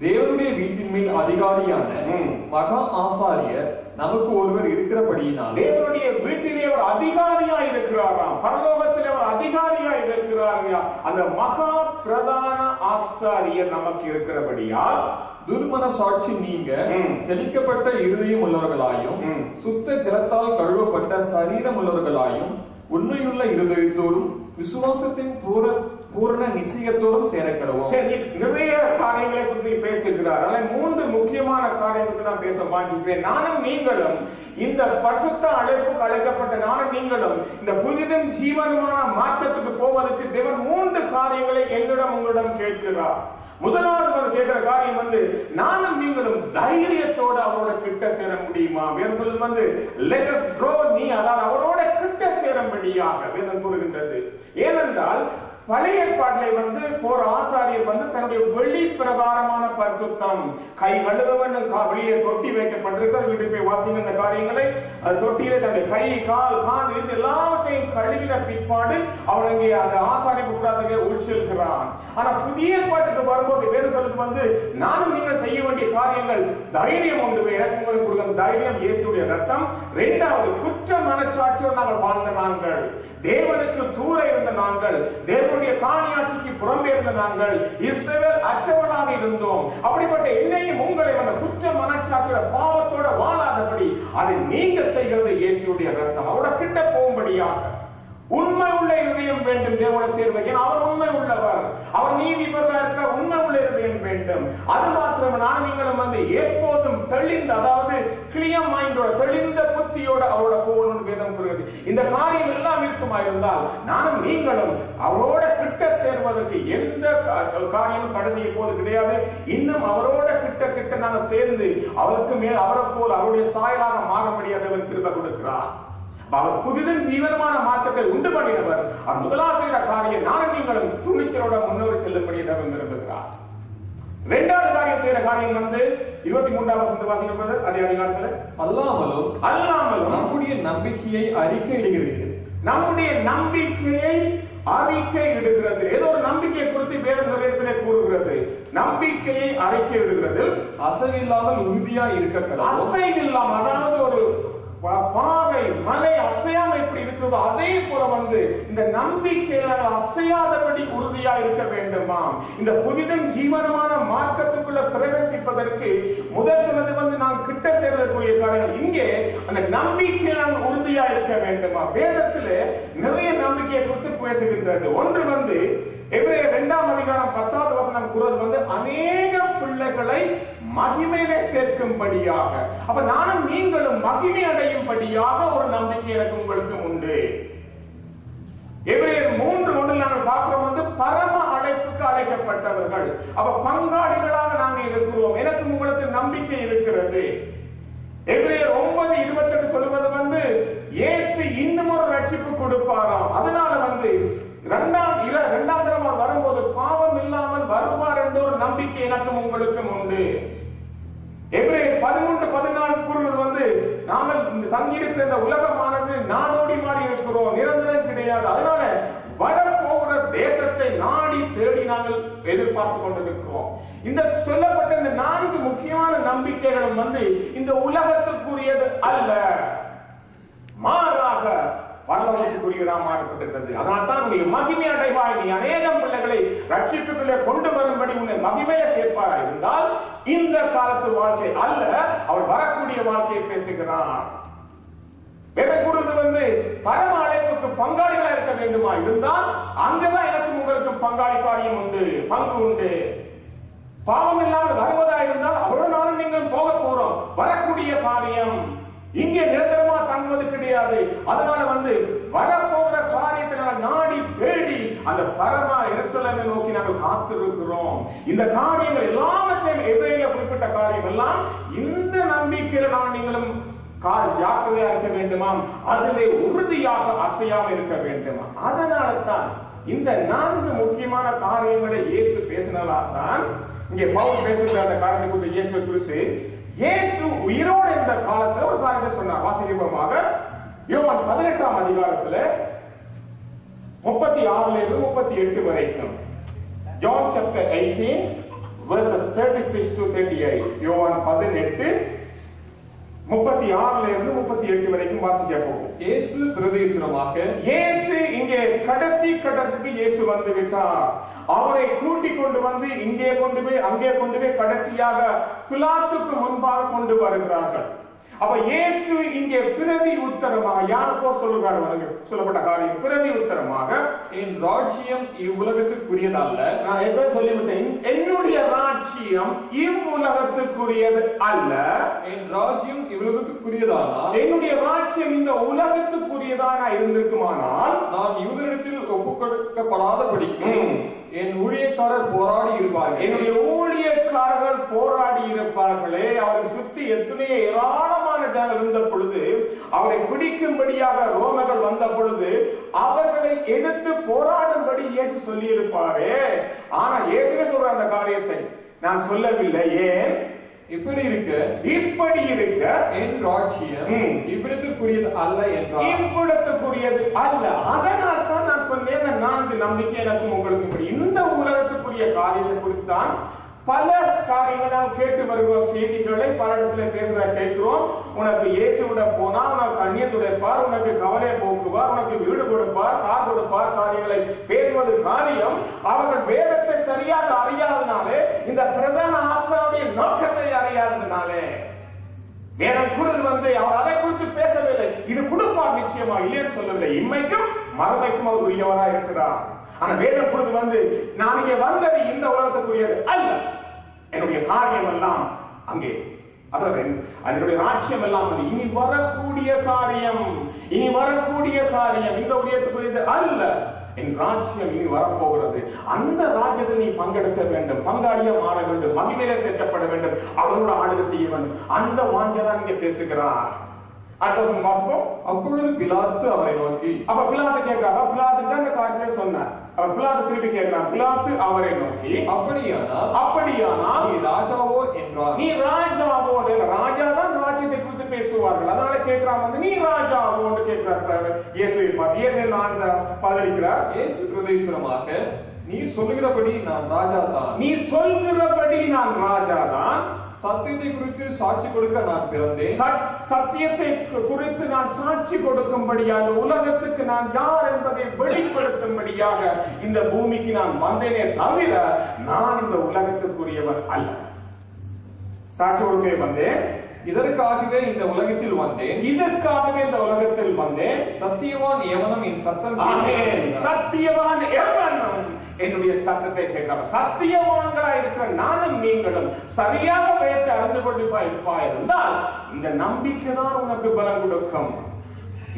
தேவனுடைய வீட்டின் மேல் அதிகாரியான மகா ஆசாரியர் நமக்கு ஒருவர் இருக்கிறபடியினால், தேவனுடைய வீட்டிலே அவர் அதிகாரியா இருக்கிறாராம், பரலோகத்திலே அவர் அதிகாரியா இருக்கிறாரா. அந்த மகா பிரதான ஆசாரியர் நமக்கு இருக்கிறபடியால் துர்மன சாட்சி நீங்க தெளிக்கப்பட்ட இருதயம் உள்ளவர்களாயும் சுத்த ஜலத்தால் கழுவப்பட்ட சரீரம் உள்ளவர்களாயும் உண்மையுள்ள இருதயத்தோடும் விசுவாசத்தின் பூரண நிச்சயத்தோடும் சேரக்கடவும். நிறைய காரியங்களை பற்றி பேசுகிறார். அதில் 3 முக்கியமான காரியத்தை நான் பேச மாட்டேன். நானும் நீங்களும் இந்த பரிசுத்த அழைப்புக்கு அழைக்கப்பட்ட நானும் நீங்களும் இந்த புதிதும் ஜீவனுமான மாற்றத்துக்கு போவதற்கு தேவன் 3 காரியங்களை என்னிடம் உங்களிடம் கேட்கிறார். முதலாவது கேட்கிற காரியம் நானும் நீங்களும் தைரியத்தோட அவரோட கிட்ட சேர முடியுமா? வேதம் சொல்லுது let us draw near, அதாவது அவரோட கிட்ட சேரும்படியாக வேதம் கூறுகின்றது. ஏனென்றால் பழைய ஏற்பாட்டிலே போற ஆசாரியர் தன்னுடைய வெளி பிரகாரமான பரிசுத்தம், கை கழுவவன் வெளியே தொட்டி வைக்கப்பட்டிருக்கிறது. வீட்டுக்கு போய் வாசிங்க இந்த காரியங்களை. அது தொட்டியிலே தன்னுடைய கை, கால், கால் இது எல்லாவற்றையும் கழுவின பிற்பாடு அவன் இங்கே அந்த ஆசாரிப்பு கூடாத உள்செல்கிறான். ஆனா புதிய ஏற்பாட்டுக்கு வரும்போது வேறு சொல்லுக்கு நானும் நீங்கள் செய்ய வேண்டிய காரியங்கள் தைரியம் உண்டு. எனக்கு உங்களுக்கு கொடுக்கும் தைரியம் இயேசுடைய ரத்தம். 2வது குற்ற மனச்சாட்சியோடு நாங்கள் வாழ்ந்த நாங்கள், தேவனுக்கு தூர இருந்த நாங்கள், தேவனுடைய காணியாட்சிக்கு புறம்பே இருந்த நாங்கள், இஸ்ரவேல் அற்றவர்களாக இருந்தோம். அப்படிப்பட்ட என்னையும் உங்களை அந்த குற்ற மனச்சாட்சியோட பாவத்தோட வாழாதபடி அதை நீங்க செய்கிறது இயேசுடைய ரத்தம். அவரோட கிட்ட போகும்படியாக உண்மை உள்ள இருதயம் வேண்டும் தேவனோட சேர்வை. அவர் உண்மை உள்ளவர், அவர் நீதிபதியாக இருக்கிற உண்மை உள்ள இருதயம் வேண்டும். அது மாத்திரம் நான் நீங்களும் எப்போதும் தெளிந்த, அதாவது கிளியர் மைண்டோட, தெளிந்த புத்தியோட அவரோட போகணும்னு வேதம் கூறுகிறது. இந்த காரியம் எல்லாம் இருக்குமா இருந்தால் நானும் நீங்களும் அவரோட கிட்ட சேர்வதற்கு எந்த காரியமும் தடை செய்ய போவது கிடையாது. இன்னும் அவரோட கிட்ட கிட்ட நாங்கள் சேர்ந்து அவருக்கு மேல் அவரை போல் அவருடைய சாயலாக மாற முடியாதவர் கிருபை கொடுக்கிறார். அவர் புதிதும் ஜீவனமான மாற்றத்தை உண்டு பண்ணினவர். அவர் முதலாசிரியர காரியம் நானும் நீங்களும் துணிச்சலோட முன்னோரி செல்லும்படி தேவன் விரும்புகிறார். 2வது காரியம் செய்யற காரியம் 23ஆம் வசனத்தை வாசிக்கிறது. அதே அதிகாரத்தில் அல்லாமலும் நம்முடைய நம்பிக்கையை அறிக்கையிடுகிறது. நம்முடைய நம்பிக்கையை அறிக்கையிடுகிறது. ஏதோ ஒரு நம்பிக்கையை குறித்து வேதம் நிறைய இடத்திலே கூறுகிறது. நம்பிக்கையை அறிக்கையிடுகிறது. அசைவில்லாமல் உறுதியா இருக்க, அசைவில்லாமல், அதாவது ஒரு பாறை மலை அசையாம எப்படி இருக்கிறதோ அதே போல இந்த நம்பிக்கையால் அசையாதபடி உறுதியா இருக்க வேண்டுமாம். இந்த புதிதும் ஜீவனமான மார்க்கத்துக்குள்ள பிரவேசிப்பதற்கு முதல் சொன்னது நான் கிட்ட சேர்வதற்குரிய காரணம். இங்கே அந்த நம்பிக்கையால் உறுதியா இருக்க வேண்டுமா. வேதத்திலே நிறைய நம்பிக்கையை குறித்து பேசுகின்றது. ஒன்று எபிரேயர் 2ஆம் அதிகாரம் 10வது வசனம் கூறுவது அநேக பிள்ளைகளை மகிமையிலே சேர்க்கும்படியாக. அப்ப நானும் நீங்களும் மகிமை அடையும்படியாக ஒரு நம்பிக்கை எனக்கு உங்களுக்கு உண்டு. எபிரேயர் 3:1 நாங்கள் பார்க்கிறோம் பரம அழைப்புக்கு அழைக்கப்பட்டவர்கள். அப்ப பங்காளிகளாக நாங்கள் இருக்கிறோம். எனக்கு உங்களுக்கு நம்பிக்கை இருக்கிறது. எபிரேயர் 9:28 சொல்லுவது இயேசு இன்னும் ஒரு ரட்சிப்பு கொடுப்பாராம். அதனால இரண்டாம் தரம் வரும்போது பாவம் இல்லாமல் வருவார் என்ற ஒரு நம்பிக்கை எனக்கும் உங்களுக்கும் உண்டு. எபிரேயர் 13:14 கூறுவது நாங்கள் தங்கி இருக்கிற இந்த உலகமானது நாடோடி மாறி இருக்கிறோம், நிரந்தரம் கிடையாது. அதனால வரப்போகிற தேசத்தை நாடி தேடி நாங்கள் எதிர்பார்த்து கொண்டிருக்கிறோம். இந்த சொல்லப்பட்ட இந்த 4 முக்கியமான நம்பிக்கைகளும் இந்த உலகத்துக்குரியது அல்ல, மாறாக பரலோகத்துக்குரியதாக மாறப்பட்டிருக்கிறது. அதனால் தான் உன்னை மகிமை அடைவாய், நீ அநேகம் பிள்ளைகளை ரட்சிப்புக்குள்ளே கொண்டு வரும்படி உன்னை மகிமையை சேர்ப்பாரா இருந்தால் இந்த காலத்து வாழ்க்கை அல்ல, அவர் வரக்கூடிய வாழ்க்கையை பேசுகிறார். எதற்குறது வந்து பரம அழைப்புக்கு பங்காளிகளா இருக்க வேண்டுமா இருந்தால் அங்கதான் எனக்கும் உங்களுக்கும் பங்காளி காரியம் உண்டு, பங்கு உண்டு. பாவம் இல்லாமல் வருவதா இருந்தால் அவரோடு நானும் நீங்கள் போக போறோம். வரக்கூடிய காரியம் இங்கே நிரந்தரமா தங்குவது கிடையாது. அதனால வந்து வரப்போகிற காரியத்தை நாங்கள் நாடி தேடி அந்த பரம எருசலேமை நோக்கி நாங்கள் காத்திருக்கிறோம். இந்த காரியங்கள் எல்லாவற்றையும் எபிரேயர்ல குறிப்பிட்ட காரியம் எல்லாம் இந்த நம்பிக்கையில நான் நீங்களும் ஜாக்கிரதையா இருக்க வேண்டுமாம், அதிலே உறுதியாக அசையாம இருக்க வேண்டுமா. அதனால தான் இந்த 4 முக்கியமான காரியங்களை இயேசு பேசினால்தான் இங்கே பவுல் பேசுகிற அந்த காரியத்தை குறித்து இயேசுவை குறித்து இயேசு உயிரோடு இருந்த காலத்துல ஒரு காரியத்தை சொன்னார். வாசிக்கப்பமாக யோவான் 18ஆம் அதிகாரத்துல 36 இருந்து 38 வரைக்கும். John chapter 18 verses 36 to 38. யோவான் 18 36 இருந்து 38 வரைக்கும் வாசிக்க போகும். இயேசு பிரதியுத்தரமாக, இயேசு இங்கே கடைசி கட்டத்துக்கு இயேசு வந்து விட்டார். அவரை கூட்டிக் கொண்டு வந்து இங்கே கொண்டு போய் அங்கே கொண்டு போய் கடைசியாக பிலாத்துக்கு முன்பாக கொண்டு வருகிறார்கள். அப்ப இயேசு இங்கே பிரதி உத்தரமாக யாருக்கோ சொல்லுகிறார், சொல்லப்பட்ட காரியம் பிரதி உத்தரமாக, என் ராஜ்யம் இவ்வுலகத்துக்குரியதல்ல. நான் எப்ப சொல்லிவிட்டேன், என்னுடைய ராஜ்யம் இவ்வுலகத்துக்குரியது அல்ல. என் ராஜ்யம் இவ்வுலகத்துக்குரியதானால், என்னுடைய ராஜ்யம் இந்த உலகத்துக்குரியதானா இருந்திருக்குமானால், நான் யூதரிடத்தில் ஒப்புக் கொடுக்கப்படாதபடிக்கு என் ஊழியக்காரர் போராடி இருப்பார்கள். என்னுடைய ஊழியக்காரர்கள் போராடி இருப்பார்களே. அவரை சுற்றி எத்தனையோ ஏராளமான ஜனங்கள் இருந்த பொழுது, அவரை பிடிக்கும்படியாக ரோமர்கள் வந்த பொழுது அவர்களை எதிர்த்து போராடும்படி இயேசு சொல்லி இருப்பாரே. ஆனா இயேசுவே சொல்ற அந்த காரியத்தை நான் சொல்லவில்லை. ஏன்? இப்படி இருக்க என் ராஜ்யம் இவ்விடத்திற்குரியது அல்ல என்றார். இவ்விடத்திற்குரியது அல்ல. அதனால் தான் நான் சொன்னேன், 4 நம்பிக்கை எனக்கும் உங்களுக்கும். இந்த உலகத்துக்குரிய காரியத்தை குறித்தான் பல காரியங்களை நாம் கேட்டு வருகிறோம். செய்திகளை பல இடத்துல பேசுறத கேட்கிறோம். உனக்கு இயேசுவிட போனா உனக்கு கண்ணீர் துடைப்பார், உனக்கு கவலை போக்குவார், உனக்கு வீடு கொடுப்பார், கார் கொடுப்பார், காரியங்களை பேசுவது காரியம். அவர்கள் வேதத்தை சரியாக அறியாதனாலே, இந்த பிரதான ஆசிரியருடைய நோக்கத்தை அறியாதனாலே வேதம் குறித்து வந்து அவர் அதை குறித்து பேசவில்லை. இது கொடுப்பார் நிச்சயமா, இல்லைன்னு சொல்லவில்லை. இம்மைக்கும் மறுமைக்கும் அவர் உரியவராக இருக்கிறார். ஆனா வேதம் குறித்து வந்து நான் இங்கே வந்தது இந்த உலகத்துக்குரியது அல்ல, என்னுடைய காரியம் எல்லாம் அங்கே, அதாவது அதனுடைய ராஜ்யம் எல்லாம் வந்து இனி வரக்கூடிய காரியம், இனி வரக்கூடிய காரியம் இந்த உலகத்துக்குரியது அல்ல. என் ராஜ்யம் இனி வரப்போகிறது. அந்த ராஜ்யத்தில் நீ பங்கெடுக்க வேண்டும், பங்காளியா மாற வேண்டும், மகிமையிலே சேர்க்கப்பட வேண்டும், அவரோட ஆளுகை செய்ய வேண்டும். அந்த வாஞ்சதான் இங்கே பேசுகிறார். அப்பொழுது பிலாத்து அவரை நோக்கி, அப்ப பிலாத்து கேட்கிறார், பிலாத்து அந்த காரியத்தை சொன்னார். பிலாத்து திருப்பி கேட்கிறார், பிலாத்து அவரை நோக்கி, அப்படியானால் நீ ராஜாவோ என்றார். நீ ராஜாவோ? ராஜா தான் ராஜ்யத்தை குறித்து பேசுவார்கள். அதனால கேட்கிறான் வந்து நீ ராஜாவோ என்று கேட்கிறார். இயேசுவை பார்த்து இயேசு பதிலளிக்கிறார். இயேசு பிரதியுத்தரமாக, நீ சொல்லுகிறபடி நான் ராஜா தான். நீ சொல்கிறபடி நான் ராஜா தான். சத்தியத்தை குறித்து சாட்சி கொடுக்க நான் பிறந்தேன். சத்தியத்தை குறித்து நான் சாட்சி கொடுக்கும்படியாக, உலகத்துக்கு நான் யார் என்பதை வெளிப்படுத்தும்படியாக இந்த பூமிக்கு நான் வந்தேனே தவிர நான் இந்த உலகத்துக்குரியவன் அல்ல. சாட்சி கொடுக்க வந்தேன். இதற்காகவே இந்த உலகத்தில் வந்தேன். சத்தியவான் எவனும் என் சத்தம் சத்தியவான் எவனும் என்னுடைய சத்தத்தை கேட்கிறார். சத்தியவான்களா இருக்கிற நானும் நீங்களும் சரியாக பயத்தை அறிந்து கொண்டு இருப்பாயிருந்தால் இந்த நம்பிக்கை தான் உனக்கு பலம் கொடுக்கும்.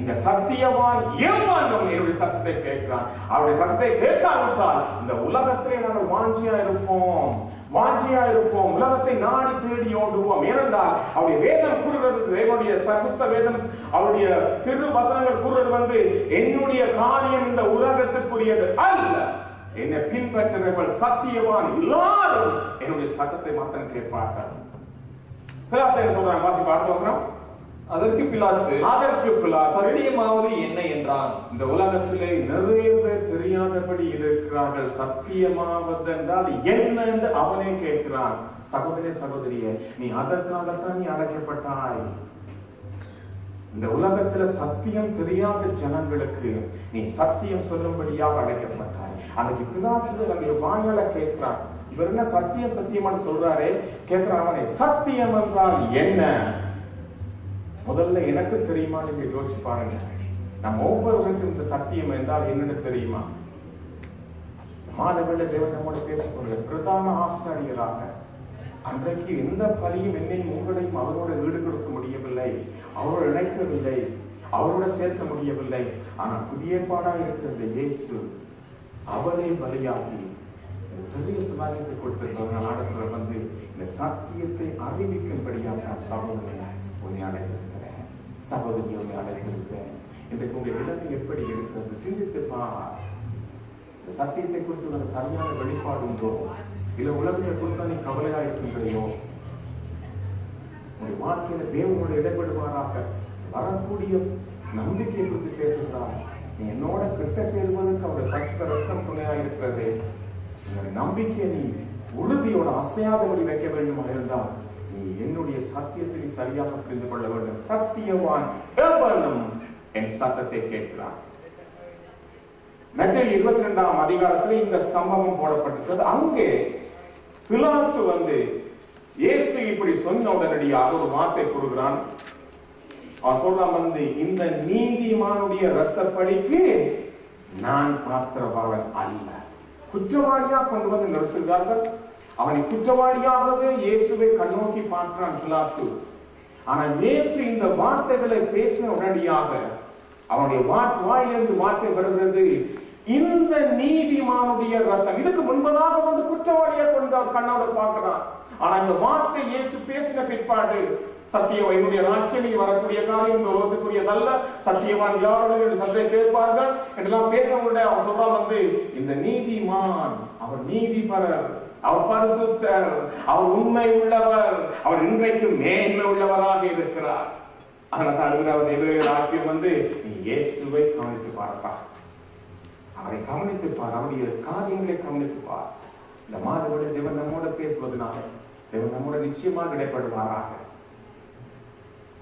இந்த சத்தியவான் எவனும் என்னுடைய சத்தத்தை கேட்கிறான். அவருடைய சத்தத்தை கேட்காவிட்டால் இந்த உலகத்திலே நாங்கள் வாஞ்சியா இருப்போம், உலகத்தை நாடி தேடி ஓடுவோம். ஏனென்றால் அவருடைய வேதம் கூறுகிறது, தேவனுடைய பரிசுத்த வேதம், அவருடைய திரு வசனங்கள் கூறுறது வந்து என்னுடைய காரியம் இந்த உலகத்துக்குரியது அல்ல. என்னை பின்பற்றுகிறவர்கள் சத்தியவான் எல்லாரும் என்னுடைய சத்தத்தை மாத்திரம் கேட்பார்கள். பிலாத்து என்ன சொல்றாங்க? வாசிப்பா அடுத்த வசனம். அதற்கு பிலாத்து சத்தியமாவது என்ன என்றான். இந்த உலகத்திலே நிறைய பேர் தெரியாதபடி இருக்கிறார்கள். சத்தியமாவது என்றால் என்ன என்று அவனே கேட்கிறான். சகோதரியே, நீ அதற்காகத்தான் நீ அழைக்கப்பட்டாய். இந்த உலகத்துல சத்தியம் தெரியாத ஜனங்களுக்கு நீ சத்தியம் சொல்லும்படியாக அழைக்கப்பட்டாய். அன்னைக்கு பிலாத்து தன்னுடைய வாயால கேட்கிறான். இவர் என்ன சத்தியமான சொல்றாரே, கேட்கிறான் அவனே, சத்தியம் என்றால் என்ன? முதல்ல எனக்கு தெரியுமா நீங்க யோசிச்சு பாருங்க. நம்ம ஒவ்வொருவருக்கும் இந்த சத்தியம் என்றால் என்னன்னு தெரியுமா? மாதவேளை தேவன் நம்மோட பேசக்கூடிய பிரதான ஆசாரியராக அன்றைக்கு எந்த பலியும் என்னையும் உங்களையும் அவரோட ஈடு கொடுக்க முடியவில்லை, அவரோட இணைக்கவில்லை, அவரோட சேர்க்க முடியவில்லை. ஆனா புதிய ஏற்பாடாக இருக்கிற இயேசு அவரே பலியாகி பெரிய சமாளியத்தை கொடுத்திருக்கிறவங்க நாட சொல்ற வந்து இந்த சத்தியத்தை அறிவிக்கும்படியாக நான் சகோதரனை உன்னை அழைத்திருக்கிறேன், சகோதரி உன்னை அழைத்திருக்கிறேன். இன்றைக்கு உங்க நிலைமை எப்படி இருக்கிறது சிந்தித்து பார். இந்த சத்தியத்தை குறித்து ஒரு சரியான வெளிப்பாடு உண்டோ, இல்ல உலகத்தை குறித்தா நீ கவலையா இருக்கின்றையோ? உங்களுடைய வாழ்க்கையில தேவனோட இடைபெடுவாராக வரக்கூடிய நம்பிக்கையை குறித்து பேசுகிறார். நீ என்னோட கிட்ட சேர்வதற்கு அவருடைய கஷ்ட ரத்தம் துணையா இருக்கிறது. நம்பிக்கையை நீ உறுதியோட அசையாதபடி வைக்க வேண்டுமா இருந்தால் நீ என்னுடைய சத்தியத்தை நீ சரியாக புரிந்து கொள்ள வேண்டும். சத்தியவான் எவனும் என் சத்தத்தை கேட்கிறான். மத்தேயு 22ஆம் அதிகாரத்தில் இந்த சம்பவம் போடப்பட்டிருக்கிறது. அங்கே பிலாத்து வந்து இயேசு இப்படி சொன்ன உடனடியாக ஒரு வார்த்தை கூறுகிறான். அவன் சொல்றான் வந்து, இந்த நீதிமானுடைய இரத்தப்பழிக்கு நான் பாத்திரவாளன் அல்ல. குற்றவாளியாக கொண்டு வந்து நிறுத்துகிறார்கள். அவனை குற்றவாளியாகவே இயேசுவை கண்ணோக்கி பார்க்கிறான் பிலாத்து. ஆனா இயேசு இந்த வார்த்தைகளை பேசின உடனடியாக அவனுடைய வாயிலிருந்து வார்த்தை வருகிறது, இந்த நீதிமானுடைய ரத்தம். இதுக்கு முன்பதாக வந்து குற்றவாளியை கொண்டு அவர் கண்ணோட பார்க்கிறான். ஆனா இந்த வார்த்தை இயேசு பேசின பிற்பாடு, சத்தியவான் என்னுடைய ராட்சியம் வரக்கூடிய காரியம் இந்த உலகத்துக்குரியதல்ல, சத்தியவான் யாரும் என்று சந்தை கேட்பார்கள் என்றெல்லாம் பேசக்கூடிய அவர் சொல்றான் வந்து, இந்த நீதிமான் அவர் நீதிபரர், அவர் பரிசுத்தர், அவர் உண்மை உள்ளவர், அவர் இன்றைக்கு மேன்மை உள்ளவராக இருக்கிறார். அதனால ராட்சியம் வந்து நீ இயேசுவை கவனித்து பார்ப்பார், அவரை கவனித்துப்பார், அவருடைய காரியங்களை கவனித்துப்பார். இந்த மாதவரை தேவன் நம்மோட பேசுவதனால தேவன் நம்மோட நிச்சயமாக இடைப்படுவாராக.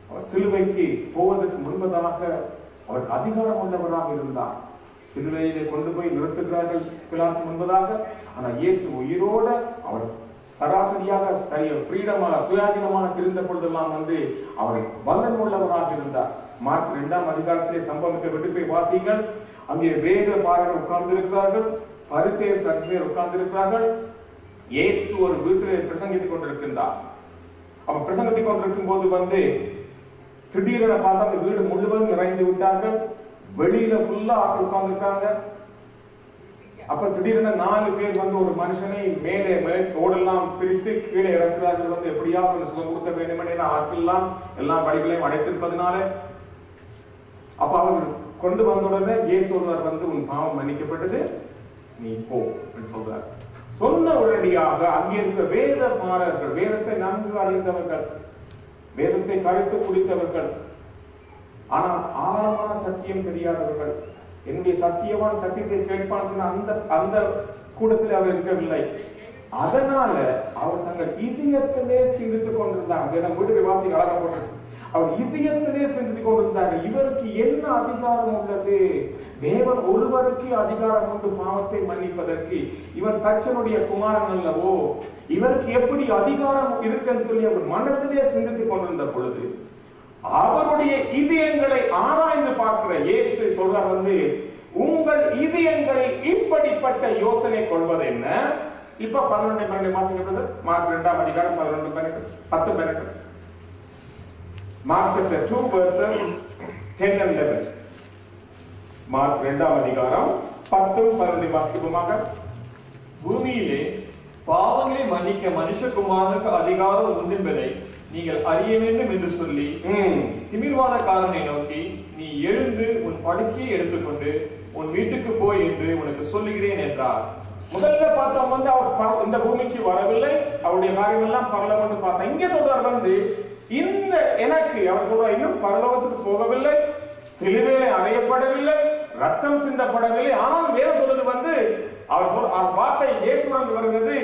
அவர் சிலுவைக்கு போவதற்கு முன்பதாக அவருக்கு அதிகாரம் உள்ளவராக இருந்தார். சிலுவையை கொண்டு போய் நிறுத்துகிறார்கள் பிலாத்து முன்பதாக. ஆனா இயேசு உயிரோட அவர் சராசரியாக ஃப்ரீடமாக சுயாதீனமாக திருந்த பொழுதெல்லாம் வந்து அவர் வல்லமை உள்ளவராக இருந்தார். மார்க் 2ஆம் அதிகாரத்திலே சம்பவத்தை விட்டு போய் வாசிங்கள். அங்கே வேத பாரகர் உட்கார்ந்து இருக்கிறார்கள், பரிசேயர் சரிசேயர் உட்கார்ந்து இருக்கிறார்கள். இயேசு ஒரு வீட்டில் பிரசங்கித்துக் கொண்டிருக்கின்றார். அவன் பிரசங்கத்திக் கொண்டிருக்கும் போது வந்து திடீரென பார்த்தா அந்த வீடு முழுவதும் நிறைந்து விட்டார்கள். வெளியில ஃபுல்லா ஆட்கள் உட்கார்ந்து இருக்காங்க. அப்ப திடீரென 4 பேர் வந்து ஒரு மனுஷனை மேலே ஓடெல்லாம் பிரித்து கீழே இறக்குறார்கள். வந்து எப்படியாவது சுகம் கொடுக்க வேண்டும் என ஆட்கள் எல்லாம் வழிகளையும் அடைத்திருப்பதனால அப்ப அவர் கொண்டு வந்தவுடனே இயேசு ஒருவர் வந்து, உன் பாவம் மன்னிக்கப்பட்டது, நீ போ சொல்றார். சொன்ன உடனடியாக அங்கே இருக்கிற வேத பாரகர்கள், வேதத்தை நன்கு அறிந்தவர்கள், வேதத்தை கருத்து குடித்தவர்கள், ஆனா ஆழமான சத்தியம் தெரியாதவர்கள், என்னுடைய சத்தியவான் சத்தியத்தை கேட்பான் சொன்ன அந்த கூட்டத்தில் அவர் இருக்கவில்லை. அதனால அவர் தங்கள் இதயத்திலே சிந்தித்துக் கொண்டிருந்தாங்க. வேதம் வீட்டு வாசி அழகா போட்டு அவர் இதயத்திலே சிந்தித்துக் கொண்டிருந்தாங்க. இவருக்கு என்ன அதிகாரம் உள்ளது? தேவன் ஒருவருக்கு அதிகாரம் உண்டு பாவத்தை மன்னிப்பதற்கு. இவர் தச்சனுடைய குமாரன் அல்லவோ, இவருக்கு எப்படி அதிகாரம் இருக்குன்னு சொல்லி அவர் மனத்திலே சிந்தித்துக் கொண்டிருந்த பொழுது அவருடைய இதயங்களை ஆராய்ந்து பார்க்கிற இயேசு சொல்றார் வந்து, உங்கள் இதயங்களில் இப்படிப்பட்ட யோசனை கொள்வது என்ன? இப்ப 11-12 மாசம் மார்க் 2ஆம் அதிகாரம் 11-10 Mark chapter 2 verses 10 and 11. Mark 2ஆம் அதிகாரம் 10-12 வாசிக்குமாக, பூமியிலே பாவங்களை மன்னிக்க மனுஷகுமாரனுக்கு அதிகாரம் உண்டு என்பதை நீங்கள் அறிய வேண்டும் என்று சொல்லி திமிர்வாதக்காரனை நோக்கி, நீ எழுந்து உன் படுக்கையை எடுத்துக்கொண்டு உன் வீட்டுக்கு போய் என்று உனக்கு சொல்லுகிறேன் என்றார். முதல்ல பார்த்தோம் வந்து அவர் இந்த பூமிக்கு வரவில்லை, அவருடைய காரியம் எல்லாம் பரலோகம் பார்த்தா. இங்க சொல்றார் வந்து, இந்த எனக்கு அவர் சொல்றார், இன்னும் பரலோகத்துக்கு போகவில்லை, சிலுவையிலே அறையப்படவில்லை, ரத்தம் சிந்தப்படவில்லை. ஆனால் வேதம் சொல்றது வந்து அவர் வார்த்தை இயேசுடன் வருகிறது,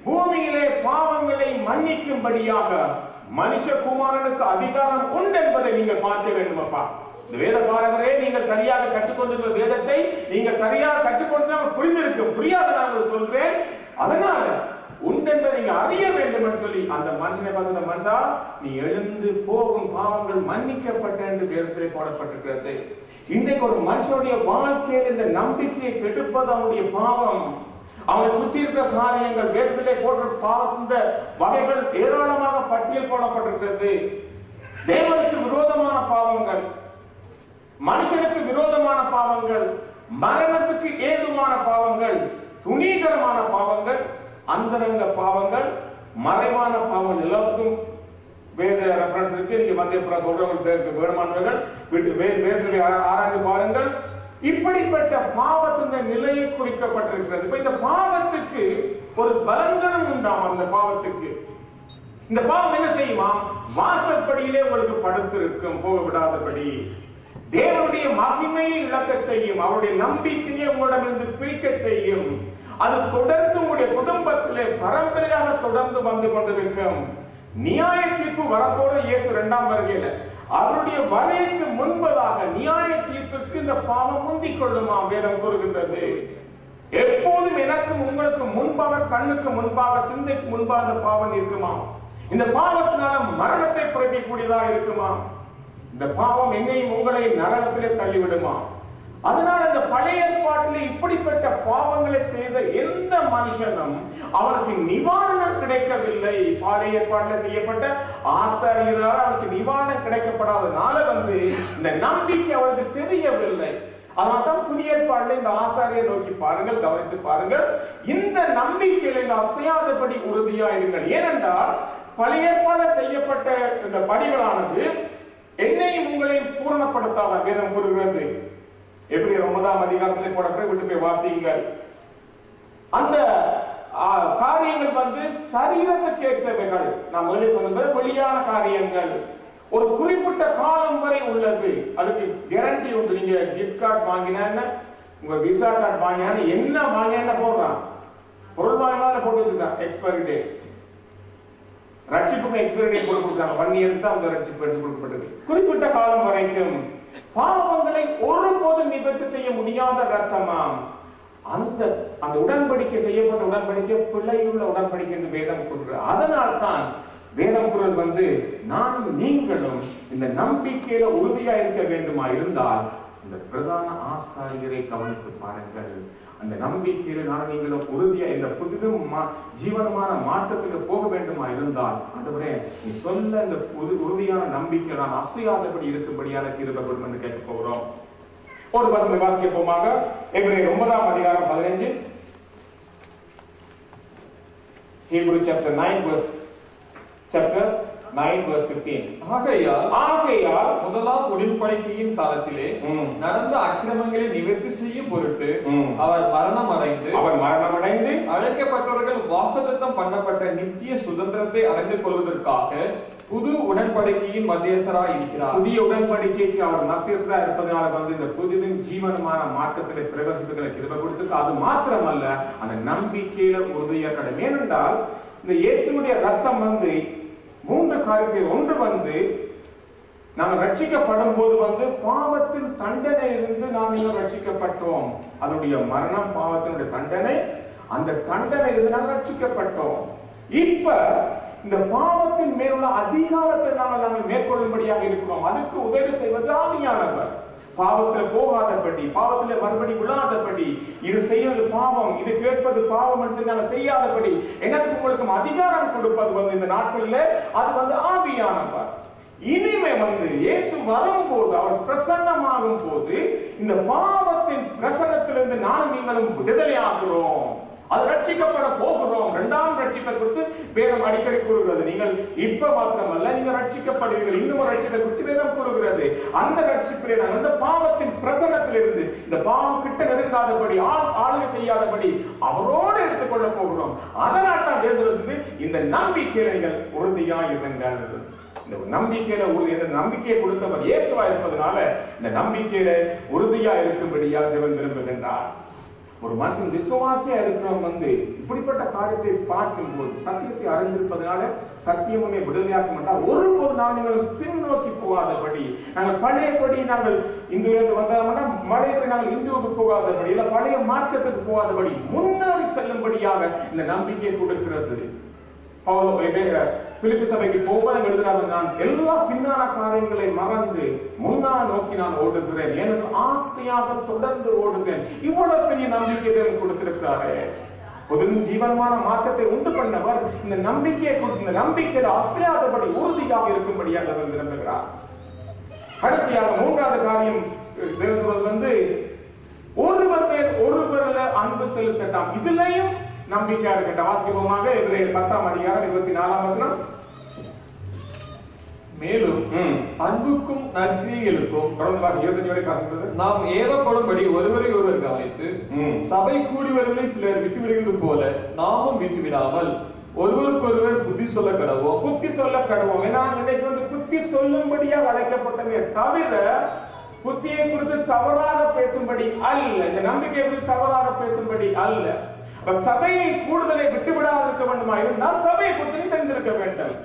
பூமியிலே பாவங்களை மன்னிக்கும்படியாக மனுஷகுமாரனுக்கு அதிகாரம் உண்டு என்பதை நீங்கள் பார்க்க வேண்டும். அப்பா, இந்த வேத பாரகரே, நீங்கள் சரியாக கற்றுக்கொண்டிருக்கிற வேதத்தை நீங்க சரியாக கற்றுக்கொண்டு புரிந்திருக்கும். புரியாத நான் சொல்றேன். அதனால உண்டு என்பதை நீங்க அறிய வேண்டும் என்று சொல்லி அந்த மனுஷனை பார்த்து, மனுஷா நீ எழுந்து போகும் பாவங்கள் மன்னிக்கப்பட்ட என்று வேதத்திலே போடப்பட்டிருக்கிறது. இன்றைக்கு ஒரு மனுஷனுடைய வாழ்க்கையில் இந்த நம்பிக்கையை கெடுப்பது அவனுடைய பாவம். அவனை சுற்றி இருக்கிற காரியங்கள் வேதத்திலே போட்டு பார்த்த வகைகள் ஏராளமாக பட்டியல் போடப்பட்டிருக்கிறது. தேவனுக்கு விரோதமான பாவங்கள், மனுஷனுக்கு விரோதமான பாவங்கள், மரணத்துக்கு ஏதுவான பாவங்கள், துணிகரமான பாவங்கள், அந்தரங்க பாவங்கள், மறைவான பாவங்கள். எல்லாத்துக்கும் வேத ரெஃபரன்ஸ் இருக்கு. நீங்க மத்திய சொல்றவங்களுக்கு வேணுமானவர்கள் வேதத்தை ஆராய்ந்து பாருங்கள். இப்படிப்பட்ட பாவத்தின் நிலையை குறிக்கப்பட்டிருக்கிறது. இப்ப இந்த பாவத்துக்கு ஒரு பலன்களும் உண்டாம். அந்த பாவத்துக்கு இந்த பாவம் என்ன செய்யுமா? வாசற்படியிலே உங்களுக்கு படுத்திருக்கும், போக விடாதபடி. தேவனுடைய மகிமையை இழக்க செய்யும். அவருடைய நம்பிக்கையை உங்களிடமிருந்து பிரிக்க செய்யும். அது தொடர்ந்து உங்களுடைய குடும்பத்திலே பரம்பரையாக தொடர்ந்து வந்து கொண்டிருக்கும். நியாய தீர்ப்பு வரப்போற இயேசு 2ஆம் வருகையில அவருடைய வருகைக்கு முன்பதாக நியாய தீர்ப்புக்கு இந்த பாவம் முந்திக் கொள்ளுமா வேதம் கூறுகின்றது. எப்போதும் எனக்கும் உங்களுக்கு முன்பாக, கண்ணுக்கு முன்பாக, சிந்தைக்கு முன்பாக இந்த பாவம் இருக்குமா? இந்த பாவத்தினால மரணத்தை பிறக்கக்கூடியதாக இருக்குமா? இந்த பாவம் என்னையும் உங்களை நரகத்திலே தள்ளிவிடுமா? அதனால இந்த பழைய ஏற்பாட்டிலே இப்படிப்பட்ட பாவங்களை செய்த எந்த மனுஷனும் அவனுக்கு நிவாரணம் கிடைக்கவில்லை. பழைய ஏற்பாட்டில் செய்யப்பட்ட ஆசாரியர்களால் அவனுக்கு நிவாரணம் கிடைக்கப்படாதனால இந்த நம்பிக்கை அவனுக்கு தெரியவில்லை. அதனால்தான் புதிய ஏற்பாட்டில் இந்த ஆசாரியை நோக்கி பாருங்கள், கவனித்து பாருங்கள். இந்த நம்பிக்கையில அசையாதபடி உறுதியா இருங்கள். ஏனென்றால் பழைய ஏற்பாட்டில் செய்யப்பட்ட இந்த படிகளானது என்னையும் உங்களையும் பூரணப்படுத்தாத வேதம் கூறுகிறது. எபிரேயர் 9ஆம் அதிகாரத்திலே போடப்பட்ட விட்டு போய் வாசியுங்கள். அந்த காரியங்கள் சரீரத்துக்கு ஏற்றவைகள். நான் முதலே சொன்னது வெளியான காரியங்கள் ஒரு குறிப்பிட்ட காலம் வரை உள்ளது. அதுக்கு கேரண்டி உண்டு. நீங்க கிஃப்ட் கார்டு வாங்கினா, உங்க விசா கார்டு வாங்கினா, என்ன வாங்கினா போடுறான், பொருள் வாங்கினால போட்டு வச்சிருக்கான் எக்ஸ்பைரி டேட். ரட்சிப்புக்கு எக்ஸ்பைரி டேட் போட்டு கொடுக்குறாங்க. 1 இயர் தான் அந்த ரட்சிப்பு எடுத்து கொடுக்கப்பட்டது. குறிப்பிட்ட காலம் வரைக்கும் பாவங்களை ஒருபோதும் நிவர்த்தி செய்ய முடியாத ரத்தமாம். அந்த உடன்படிக்கை செய்யப்பட்ட உடன்படிக்கை பிழையுள்ள உடன்படிக்கை என்று வேதம் கூறுகிறது. அதனால் தான் வேதம் கூறுவது நானும் நீங்களும் இந்த நம்பிக்கையில உறுதியா இருக்க வேண்டுமா இருந்தால் இந்த பிரதான ஆசாரியரை கவனித்து பாருங்கள். அந்த நம்பிக்கையில நானும் நீங்களும் உறுதியா இந்த புதிதும் ஜீவனமான மாற்றத்துக்கு போக வேண்டுமா இருந்தால் அதுவரை நீ சொல்ல இந்த உறுதியான நம்பிக்கை நான் அசையாதபடி இருக்கும்படியான கிருபைப்படும் என்று கேட்க போகிறோம். ஒரு வசனத்தை வாசிக்க போமாக எபிரேயர் 9ஆம் அதிகாரம் 15. Hebrew chapter 9 verse 15. ஆகையால் முதலாம் உடன்படிக்கையின் காலத்திலே நடந்த அக்கிரமங்களை நிவர்த்தி செய்யும் பொருட்டு அவர் மரணம் அடைந்து அழைக்கப்பட்டவர்கள் வாக்குத்தத்தம் பண்ணப்பட்ட நித்திய சுதந்திரத்தை அடைந்து கொள்வதற்காக புது உடன்படிக்கையின் மத்தியஸ்தராய் இருக்கிறார். புதிய உடன்படிக்கைக்கு அவர் மத்தியஸ்தரா இருப்பதனால இந்த புதிதும் ஜீவனமான மாற்றத்திலே பிரவேசிப்புகளை கிருபை கொடுத்து, அது மாத்திரமல்ல அந்த நம்பிக்கையில உறுதியா கடமை. ஏனென்றால் இந்த இயேசுடைய ரத்தம் 3 காரியம். ஒன்று நாங்கள் ரட்சிக்கப்படும் போது பாவத்தின் தண்டனையிலிருந்து நாம் ரட்சிக்கப்பட்டோம். அதனுடைய மரணம் பாவத்தினுடைய தண்டனை. அந்த தண்டனையிலிருந்து நாங்கள் ரட்சிக்கப்பட்டோம். இப்ப இந்த பாவத்தின் மேலுள்ள அதிகாரத்தை நாங்கள் மேற்கொள்ளும்படியாக இருக்கிறோம். அதுக்கு உதவி செய்வது ஆவியானவர். பாவத்தில் போகாதபடி, பாவத்தில் மறுபடி விழாதபடி, இது செய்வது பாவம், இது கேட்பது பாவம் என்று நாங்கள் செய்யாதபடி எனக்கு உங்களுக்கு அதிகாரம் கொடுப்பது இந்த நாட்களில் அது ஆவியானவர். இனிமே இயேசு வரும்போது, அவர் பிரசன்னமாகும் போது இந்த பாவத்தின் பிரசன்னத்திலிருந்து நானும் நீங்களும் விடுதலை ஆகிறோம். அது ரட்சிக்கப்பட போகிறோம். 2ஆம் ரட்சிப்பை குறித்து வேதம் அடிக்கடி கூறுகிறது. நீங்கள் இப்ப மாத்திரமல்ல, நீங்க ரட்சிக்கப்படுவீர்கள். இன்னும் ஒரு ரட்சிப்பை குறித்து வேதம் கூறுகிறது. அந்த ரட்சிப்பிலே நாங்கள் அந்த பாவத்தின் பிரசன்னத்திலிருந்து இந்த பாவம் கிட்ட நெருங்காதபடி, ஆளுகை செய்யாதபடி அவரோடு எடுத்துக்கொள்ள போகிறோம். அதனால் தான் வேதத்திலிருந்து இந்த நம்பிக்கையில நீங்கள் உறுதியா இருங்கள். இந்த நம்பிக்கையில இந்த நம்பிக்கையை கொடுத்தவர் இயேசுவா இருப்பதனால இந்த நம்பிக்கையில உறுதியா இருக்கும்படியா தேவன் விரும்புகின்றார். ஒரு மனுஷன் விசுவாசியா இருக்கிறவன் வந்து இப்படிப்பட்ட காரியத்தை பார்க்கும் போது சத்தியத்தை அறிந்திருப்பதனால சத்தியம் உன்னை விடுதலையாக்க மாட்டால் ஒருபோது நாங்கள் பின்னோக்கி போகாதபடி, நாங்கள் பழையபடி நாங்கள் இந்துவிலிருந்து வந்தோம்னா மழையபடி நாங்கள் இந்துவுக்கு போகாதபடி, இல்ல பழைய மார்க்கத்துக்கு போகாதபடி முன்னேறி செல்லும்படியாக இந்த நம்பிக்கை கொடுக்கிறது. பிலிப்பி சபைக்கு போவதும் எழுதுறாங்க, நான் எல்லா பின்னான காரியங்களை மறந்து முன்னால் நோக்கி நான் ஓடுகிறேன், எனக்கு ஆசையாக தொடர்ந்து ஓடுகிறேன். இவ்வளவு பெரிய நம்பிக்கை தேவன் கொடுத்திருக்கிறாரே. புது ஜீவனமான மாற்றத்தை உண்டு பண்ணவர் இந்த நம்பிக்கையை கொடுத்து, இந்த நம்பிக்கையில் அசையாதபடி உறுதியாக இருக்கும்படியாக அவர் விரும்புகிறார். கடைசியாக மூன்றாவது காரியம் தேவன் வந்து ஒருவர் மேல் ஒருவரில் அன்பு செலுத்தட்டாம். இதுலயும் நம்பிக்கையா இருக்கட்ட. வாசிப்போமாக எபிரேயர் 10ஆம் அதிகாரம் 24ஆம் வசனம். மேலும் அன்புக்கும் நற்கிரியைகளுக்கும் நாம் ஏவப்படும்படி ஒருவரை ஒருவர் கவனித்து சபை கூடியவர்களை சிலர் விட்டுவிடுவது போல நாமும் விட்டுவிடாமல் ஒருவருக்கொருவர் புத்தி சொல்ல கடவோம். புத்தி சொல்ல கடவோம். ஏன்னா இன்னைக்கு வந்து புத்தி சொல்லும்படியாக அழைக்கப்பட்டமே தவிர புத்தியை குறித்து தவறாக பேசும்படி அல்ல. இந்த நம்பிக்கை குறித்து தவறாக பேசும்படி அல்ல. சபையை கூடுதலை விட்டுவிடாது இருக்க வேண்டுமா இருந்தால் சபையை குறித்து தெரிந்திருக்க வேண்டும்.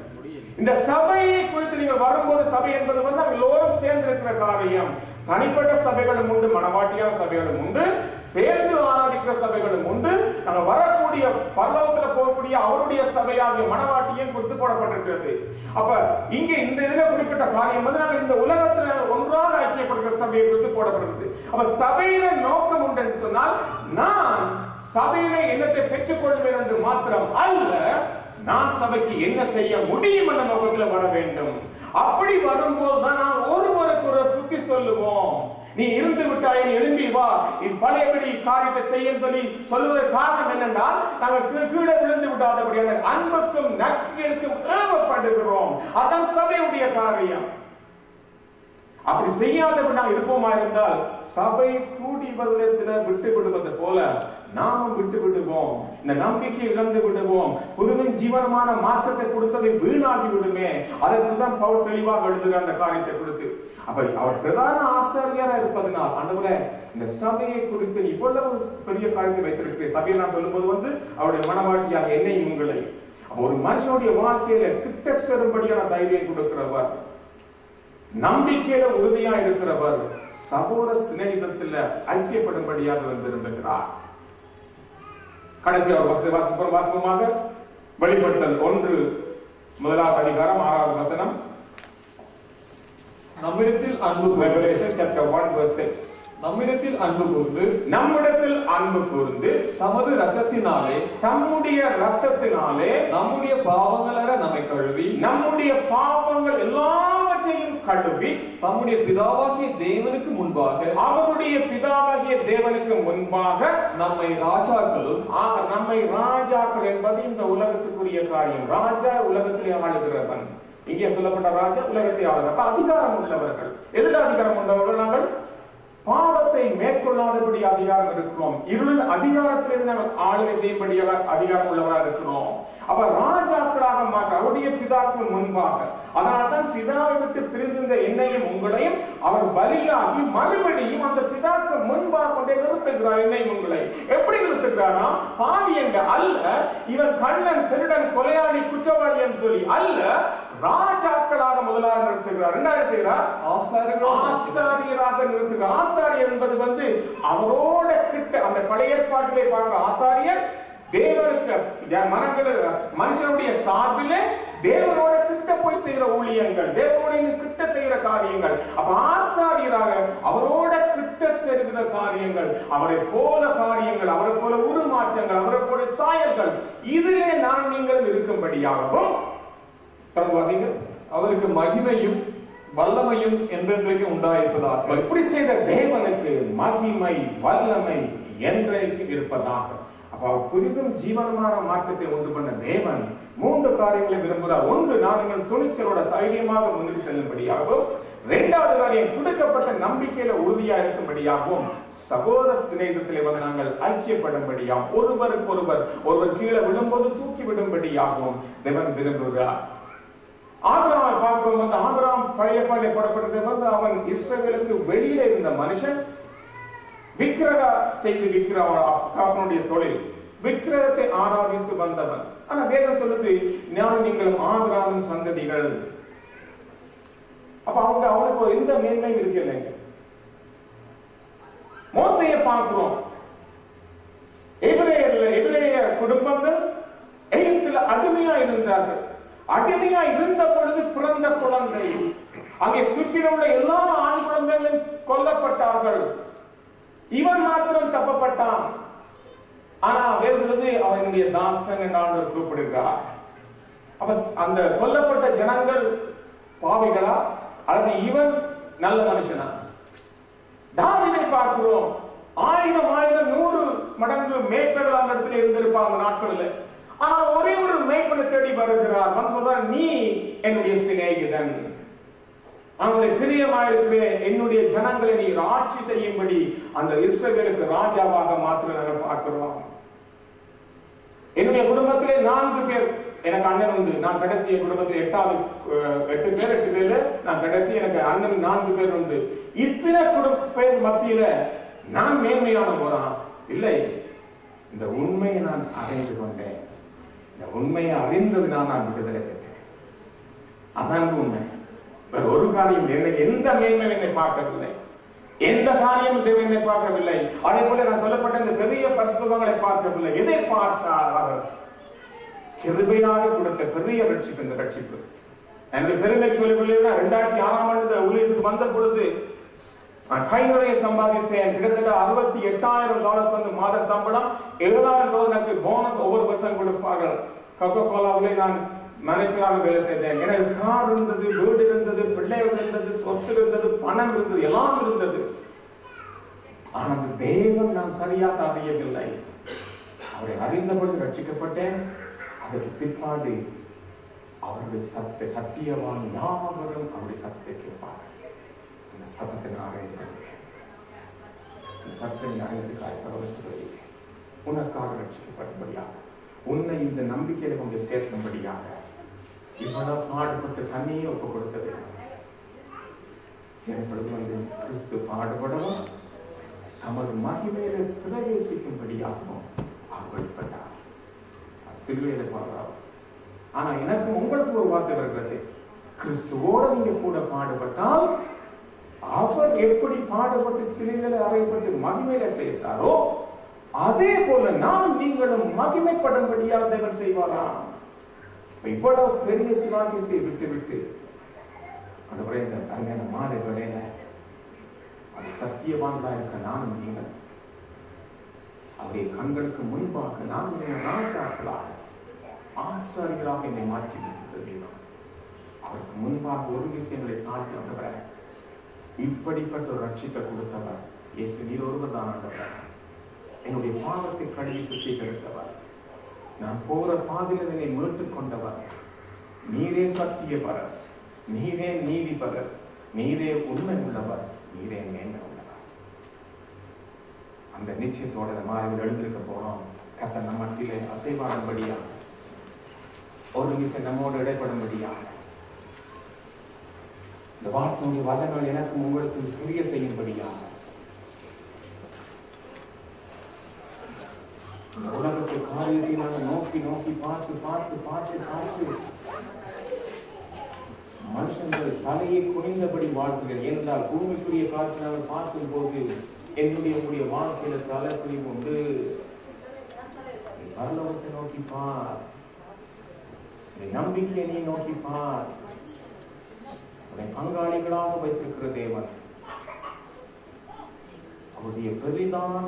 இந்த சபையை குறித்து நீங்கள் வரும்போது சபை என்பது வந்து எல்லோரும் சேர்ந்து இருக்கிற காரியம். தனிப்பட்ட சபைகளும் உண்டு, மனவாட்டியான சபைகளும் உண்டு, சேர்ந்து ஆராதிக்கிற சபைகளும் உண்டு. நாங்கள் வரக்கூடிய பரலோகத்தில் போகக்கூடிய அவருடைய சபையாகிய மனவாட்டியும் குறித்து போடப்பட்டிருக்கிறது. அப்ப இங்க இந்த இதுல குறிப்பிட்ட காரியம் வந்து நாங்கள் இந்த உலகத்தில் ஒன்றாக ஐக்கியப்படுகிற சபையை குறித்து போடப்படுகிறது. அப்ப சபையில நோக்கம் உண்டு என்று சொன்னால் நான் சபையில என்னத்தை பெற்றுக் கொள்வேன் என்று மாத்திரம் அல்ல, நான் சபைக்கு என்ன செய்ய முடியும் என்ற நோக்கத்தில் வர வேண்டும். அப்படி வரும்போது தான் நான் ஒருவருக்கு ஒரு புத்தி சொல்லுவோம். நீ இருந்து விட்டாய், நீ எழும்பி வா, நீ பழையபடி காரியத்தை செய்ய சொல்லி சொல்லுவதற்கு காரணம் என்னென்றால் நாங்கள் கீழே விழுந்து விடாதபடி அந்த அன்புக்கும் நற்கிரியைக்கும் ஏவப்படுகிறோம். அதான் சபையுடைய காரியம். அப்படி செய்யாதபடி நாம் இருப்போமா இருந்தால் சபை கூடி வருவதை சிலர் விட்டு விடுவது போல நாமும் விட்டு விடுவோம். இந்த நம்பிக்கை இழந்து விடுவோம். புதுவின் ஜீவனமான மாற்றத்தை கொடுத்ததை வீணாகி விடுமே. அதற்கு தான் பவுல் தெளிவாக எழுதுகிற அந்த காரியத்தை கொடுத்து அப்ப அவர் பிரதான ஆசாரியரா இருப்பதனால் ஆண்டவரே இந்த சபையை குறித்து இவ்வளவு பெரிய காரியத்தை வைத்திருக்கிறேன். சபையை நான் சொல்லும்போது வந்து அவருடைய மனவாட்டியாக என்னையும் உங்களை ஒரு மனுஷனுடைய வாழ்க்கையில கிட்ட சேரும்படியான தைரியம் கொடுக்கிறவர், நம்பிக்கையில உறுதியா இருக்கிறவர், சகோதர சிநேகிதத்தில் ஐக்கியப்படும்படியாக விரும்புகிறார். கடைசியாக வாசிப்பமாக வெளிப்படுத்தல் 1 அதிகாரம் 6வது வசனம். நம்மிடத்தில் அன்பு நம்மிடத்தில் அன்பு கூர்ந்து தமது இரத்தத்தினாலே தம்முடைய இரத்தத்தினாலே நம்முடைய பாவங்கள நம்மை கழுவி நம்முடைய பாவங்கள் எல்லாவற்றையும் கழுவி தம்முடைய பிதாவாகிய தேவனுக்கு முன்பாக அவருடைய பிதாவாகிய தேவனுக்கு முன்பாக நம்மை ராஜாக்களும் நம்மை ராஜாக்கள் என்பது இந்த உலகத்துக்குரிய காரியம். ராஜா உலகத்திலே ஆளுகிறவன். இங்கே சொல்லப்பட்ட ராஜா உலகத்தை ஆளுகிற அதிகாரம் உள்ளவர்கள். எதில் அதிகாரம் உள்ளவர்கள்? நாங்கள் பாவத்தை மேற்கொள்ளாதபடி அதிகாரம் இருக்கிறோம். இருளின் அதிகாரத்திலிருந்து ஆளுகை செய்யும்படியாக அதிகாரம் உள்ளவராக இருக்கிறோம். அப்ப ராஜாக்களாக மாற்ற அவருடைய பிதாக்கு முன்பாக, அதனால்தான் பிதாவை விட்டு பிரிந்திருந்த என்னையும் உங்களையும் அவர் பலியாகி மறுபடியும் அந்த பிதாக்கு முன்பாக கொண்டே நிறுத்துகிறார். என்னையும் உங்களை எப்படி நிறுத்துகிறாரா? பாவி என்ற அல்ல, இவன் கள்ளன், திருடன், கொலையாளி, குற்றவாளி என்று சொல்லி அல்ல, ராஜாக்களாக முதலாக நிறுத்துகிறார். இரண்டாவது செய்கிறார், ஆசாரியராக நிறுத்துகிறார். ஆசாரியர் என்பது வந்து அவரோட கிட்ட அந்த பழைய ஏற்பாட்டிலே பார்க்கிற ஆசாரியர் தேவனுக்கு மனுஷனுடைய சார்பிலே தேவனோட கிட்ட போய் செய்கிற ஊழியங்கள், தேவனோட கிட்ட செய்கிற காரியங்கள். அப்ப ஆசாரியராக அவரோட கிட்ட செய்கிற காரியங்கள், அவரை போல காரியங்கள், அவரை போல உருமாற்றங்கள், அவரை போல சாயல்கள், இதிலே நான் நீங்களும் இருக்கும்படியாகவும் அவருக்கு மகிமையும் வல்லமையும் என்றென்றைக்கு உண்டாயிருப்பதாக. இப்படி செய்த தேவனுக்கு மகிமை வல்லமை என்றைக்கு இருப்பதாக. அப்ப அவர் புரிதும் ஜீவனமான மாற்றத்தை உண்டு பண்ண தேவன் 3 காரியங்களை விரும்புகிறார். ஒன்று, நான் துணிச்சலோட தைரியமாக முன்னேறி செல்லும்படியாகவும், 2வது காரியம் கொடுக்கப்பட்ட நம்பிக்கையில உறுதியா இருக்கும்படியாகவும், சகோதர சிநேகத்திலே வந்து நாங்கள் ஐக்கியப்படும்படியாகவும், ஒருவர் கீழே விடும்போது தூக்கி விடும்படியாகவும் தேவன் விரும்புகிறார். ஆபிரகாமை பார்க்கிறோம். வந்து ஆபிரகாம் பழைய பாடலை போடப்பட்டது வந்து அவன் இஸ்ரவேலுக்கு வெளியில இருந்த மனுஷன், விக்கிரக செய்து விக்கிற தகப்பனுடைய தொழில், விக்கிரகத்தை ஆராதித்து வந்தவன். ஆனா வேதம் சொல்லுது, ஞானம் நீங்களும் ஆபிரகாமின் சந்ததிகள். அப்ப அவனுக்கு ஒரு எந்த மேன்மையும் இருக்கலைங்க. மோசையை பார்க்கிறோம். எபிரேய குடும்பங்கள் எகிப்தில் அடிமையா இருந்தார்கள். அடிமையா இருந்த பொழுது பிறந்த குழந்தை, அங்கே சுற்றிலுள்ள எல்லா ஆண் குழந்தைகளும் கொல்லப்பட்டார்கள். இவன் மாத்திரம் தப்பப்பட்டான். ஆனா வேதத்திலிருந்து அவனுடைய தாசன் என்று ஆண்டவர் கூப்பிடுகிறார். அப்ப அந்த கொல்லப்பட்ட ஜனங்கள் பாவிகளா அல்லது இவன் நல்ல மனுஷனா? தாவீதை பார்க்கிறோம். 1000 100 மடங்கு மேய்ப்பர்கள் அந்த இடத்துல இருந்திருப்பாங்க அந்த நாட்களில். ஆனா ஒரே ஒரு மேய்ப்பனை தேடி வருகிறார். வந்து சொல்றார், நீ என்னுடைய சிநேகிதன், அவங்களை பிரியமாயிருக்கிறேன், என்னுடைய ஜனங்களை நீ ஆட்சி செய்யும்படி அந்த இஸ்ரவேலுக்கு ராஜாவாக மாத்திர நாங்கள் பார்க்கிறோம். என்னுடைய குடும்பத்திலே 4 பேர், எனக்கு அண்ணன் உண்டு. நான் கடைசி குடும்பத்தில் 8 பேர்ல நான் கடைசி. எனக்கு அண்ணன் 4 பேர் உண்டு. இத்தனை பேர் மத்தியில நான் மேன்மையான போறான் இல்லை. இந்த உண்மையை நான் அறிந்து கொண்டேன். இந்த உண்மையை அறிந்ததுனால் நான் விடுதலை பெற்றேன். அதான் உண்மை. வேற ஒரு காரியம் எனக்கு எந்த மேன்மை என்னை பார்க்கவில்லை, எந்த காரியம் தேவை என்னை பார்க்கவில்லை. அதே போல நான் சொல்லப்பட்ட இந்த பெரிய பரிசுத்தங்களை பார்க்கவில்லை. எதை பார்த்தார்? அவர் கிருபையாக கொடுத்த பெரிய ரட்சிப்பு. இந்த ரட்சிப்பு என்னுடைய பெருமை சொல்லிக்கொள்ள 2006ஆம் ஆண்டு ஊழியருக்கு வந்த பொழுது நான் கை நிறைய சம்பாதித்தேன். கிட்டத்தட்ட $68,000 வந்து மாத சம்பளம். $7,000 எனக்கு போனஸ் ஒவ்வொரு வருஷம் கொடுப்பார்கள். கொக்கோ கோலாவிலே நான் மேனேஜராக வேலை செய்தேன். எனக்கு கார் இருந்தது, வீடு இருந்தது, பிள்ளைகள் இருந்தது, சொத்து இருந்தது, பணம் இருந்தது, எல்லாம் இருந்தது. ஆனால் தேவன் நான் சரியாக அறியவில்லை. அவரை அறிந்தபொழுது ரட்சிக்கப்பட்டேன். அதற்கு பிற்பாடு அவருடைய சத்தியவான் யாவரும் அவருடைய சத்தத்தை கேட்பார்கள். அந்த சத்தத்தை நான் அறிந்தேன். சத்தத்தை அறிந்ததுக்காக சகோதரர்களே, உனக்காக ரட்சிக்கப்படும்படியாக, உன்னை இந்த நம்பிக்கையில கொண்டு சேர்க்கும்படியாக இவ்வளவு பாடுபட்டு தண்ணியை ஒப்பு கொடுத்தது. என் சொல்வது வந்து கிறிஸ்து பாடுபடவும் தமது மகிமையில பிரவேசிக்கும்படியாகவும் அவர் வெளிப்பட்டார். சிலுவையில பாடுறார். ஆனா எனக்கும் உங்களுக்கு ஒரு வார்த்தை வருகிறது, கிறிஸ்துவோட நீங்க கூட பாடுபட்டால் அவர் எப்படி பாடுபட்டு சிலுவையில அறையப்பட்டு மகிமையில செய்தாரோ அதே போல நானும் நீங்களும் மகிமைப்படும்படியாக தேவன் செய்வாராம். இவ்வளவு பெரிய சிவாக்கியத்தை விட்டு அந்த அருமையான மாலை வேளையில அது சத்தியவான்களா இருக்க நானும் நீங்கள் அவருடைய கண்களுக்கு முன்பாக நான் ராஜாக்களாக ஆசாரிகளாக என்னை மாற்றி வைத்தது. அவருக்கு முன்பாக ஒரு விஷயங்களை தாழ்த்தி வந்தவர், இப்படிப்பட்ட ஒரு ரட்சிப்பை கொடுத்தவர் இயேசு நீர் ஒருவர் தான் ஆண்டவர். என்னுடைய பாவத்தை கழுவி சுத்திகரித்தவர், நான் போகிற பாதையில் என்னை மீட்டுக் கொண்டவர். நீரே சத்தியபரர், நீரே நீதிபரர், நீரே உண்மை உள்ளவர், நீரே மேன்மை உள்ளவர். அந்த நிச்சயத்தோட மாறி எழுந்திருக்க போறோம். கர்த்தர் நம்ம மத்தியிலே அசைவாடும்படியா, ஒரு விஷயம் நம்மோடு இடைப்படும்படியா, இந்த வார்த்தையுடைய வல்லங்கள் எனக்கும் உங்களுக்கு கிரிய செய்யும்படியாக, உலகத்தை காரியத்தை நாங்கள் நோக்கி பார்த்து மனுஷங்கள் தலையை குனிந்தபடி வாழ்க்கைகள். ஏனென்றால் பூமிக்குரிய காட்சி நாங்கள் பார்க்கும் போது என்னுடைய வாழ்க்கையில தலை குனிவு உண்டு. பரலோகத்தை நோக்கி பார், நம்பிக்கையை நீ நோக்கி பார். உன்னை பங்காளிகளாக வைத்திருக்கிற தேவன் அவருடைய பெரிதான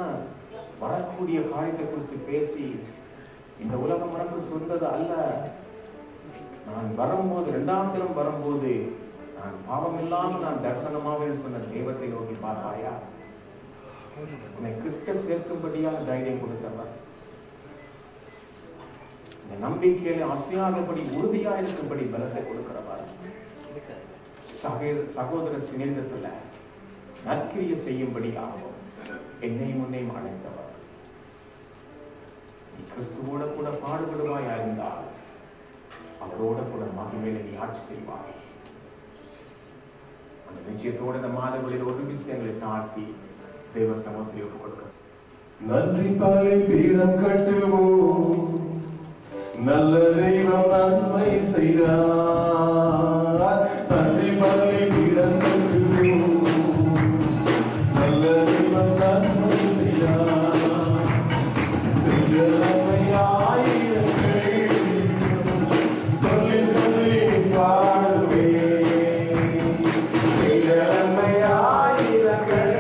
வரக்கூடிய காரியத்தை குறித்து பேசி, இந்த உலகம் எனக்கு சொந்தது அல்ல, நான் வரும்போது 2ஆம் தரம் வரும்போது நான் பாவம் இல்லாமல் நான் தரிசனமாக சொன்ன தெய்வத்தை நோக்கி பார்த்தாயா? உன்னை கிட்ட சேர்க்கும்படியாக தைரியம் கொடுத்தவர், இந்த நம்பிக்கையில அசையாதபடி உறுதியா இருக்கும்படி பலத்தை கொடுக்கிறவர், சகோதர சிநேகத்துல நற்கிரிய செய்யும்படியாகவும் என்னையும் உன்னையும் அழைத்தவர். கிறிஸ்துவோட கூட பாடுபடுவாயா இருந்தால் அவரோட கூட மகிமையில நீ ஆட்சி செய்வாய். அந்த நிச்சயத்தோட இந்த மாதங்களில் ஒரு விஷயங்களை தாழ்த்தி தேவ சமூகத்தில் ஒப்புக் கொடுக்க. நன்றி பலி பீடம் கட்டுவோம், நல்ல தெய்வம் நன்மை செய்தார். நன்றி பலி பீடம் கட்டுவோம், நல்ல தெய்வம் நன்மை செய்தார். நன்மை ஆயிரங்கள் சொல்லி சொல்லி பாடுவேன். நன்மை ஆயிரங்கள்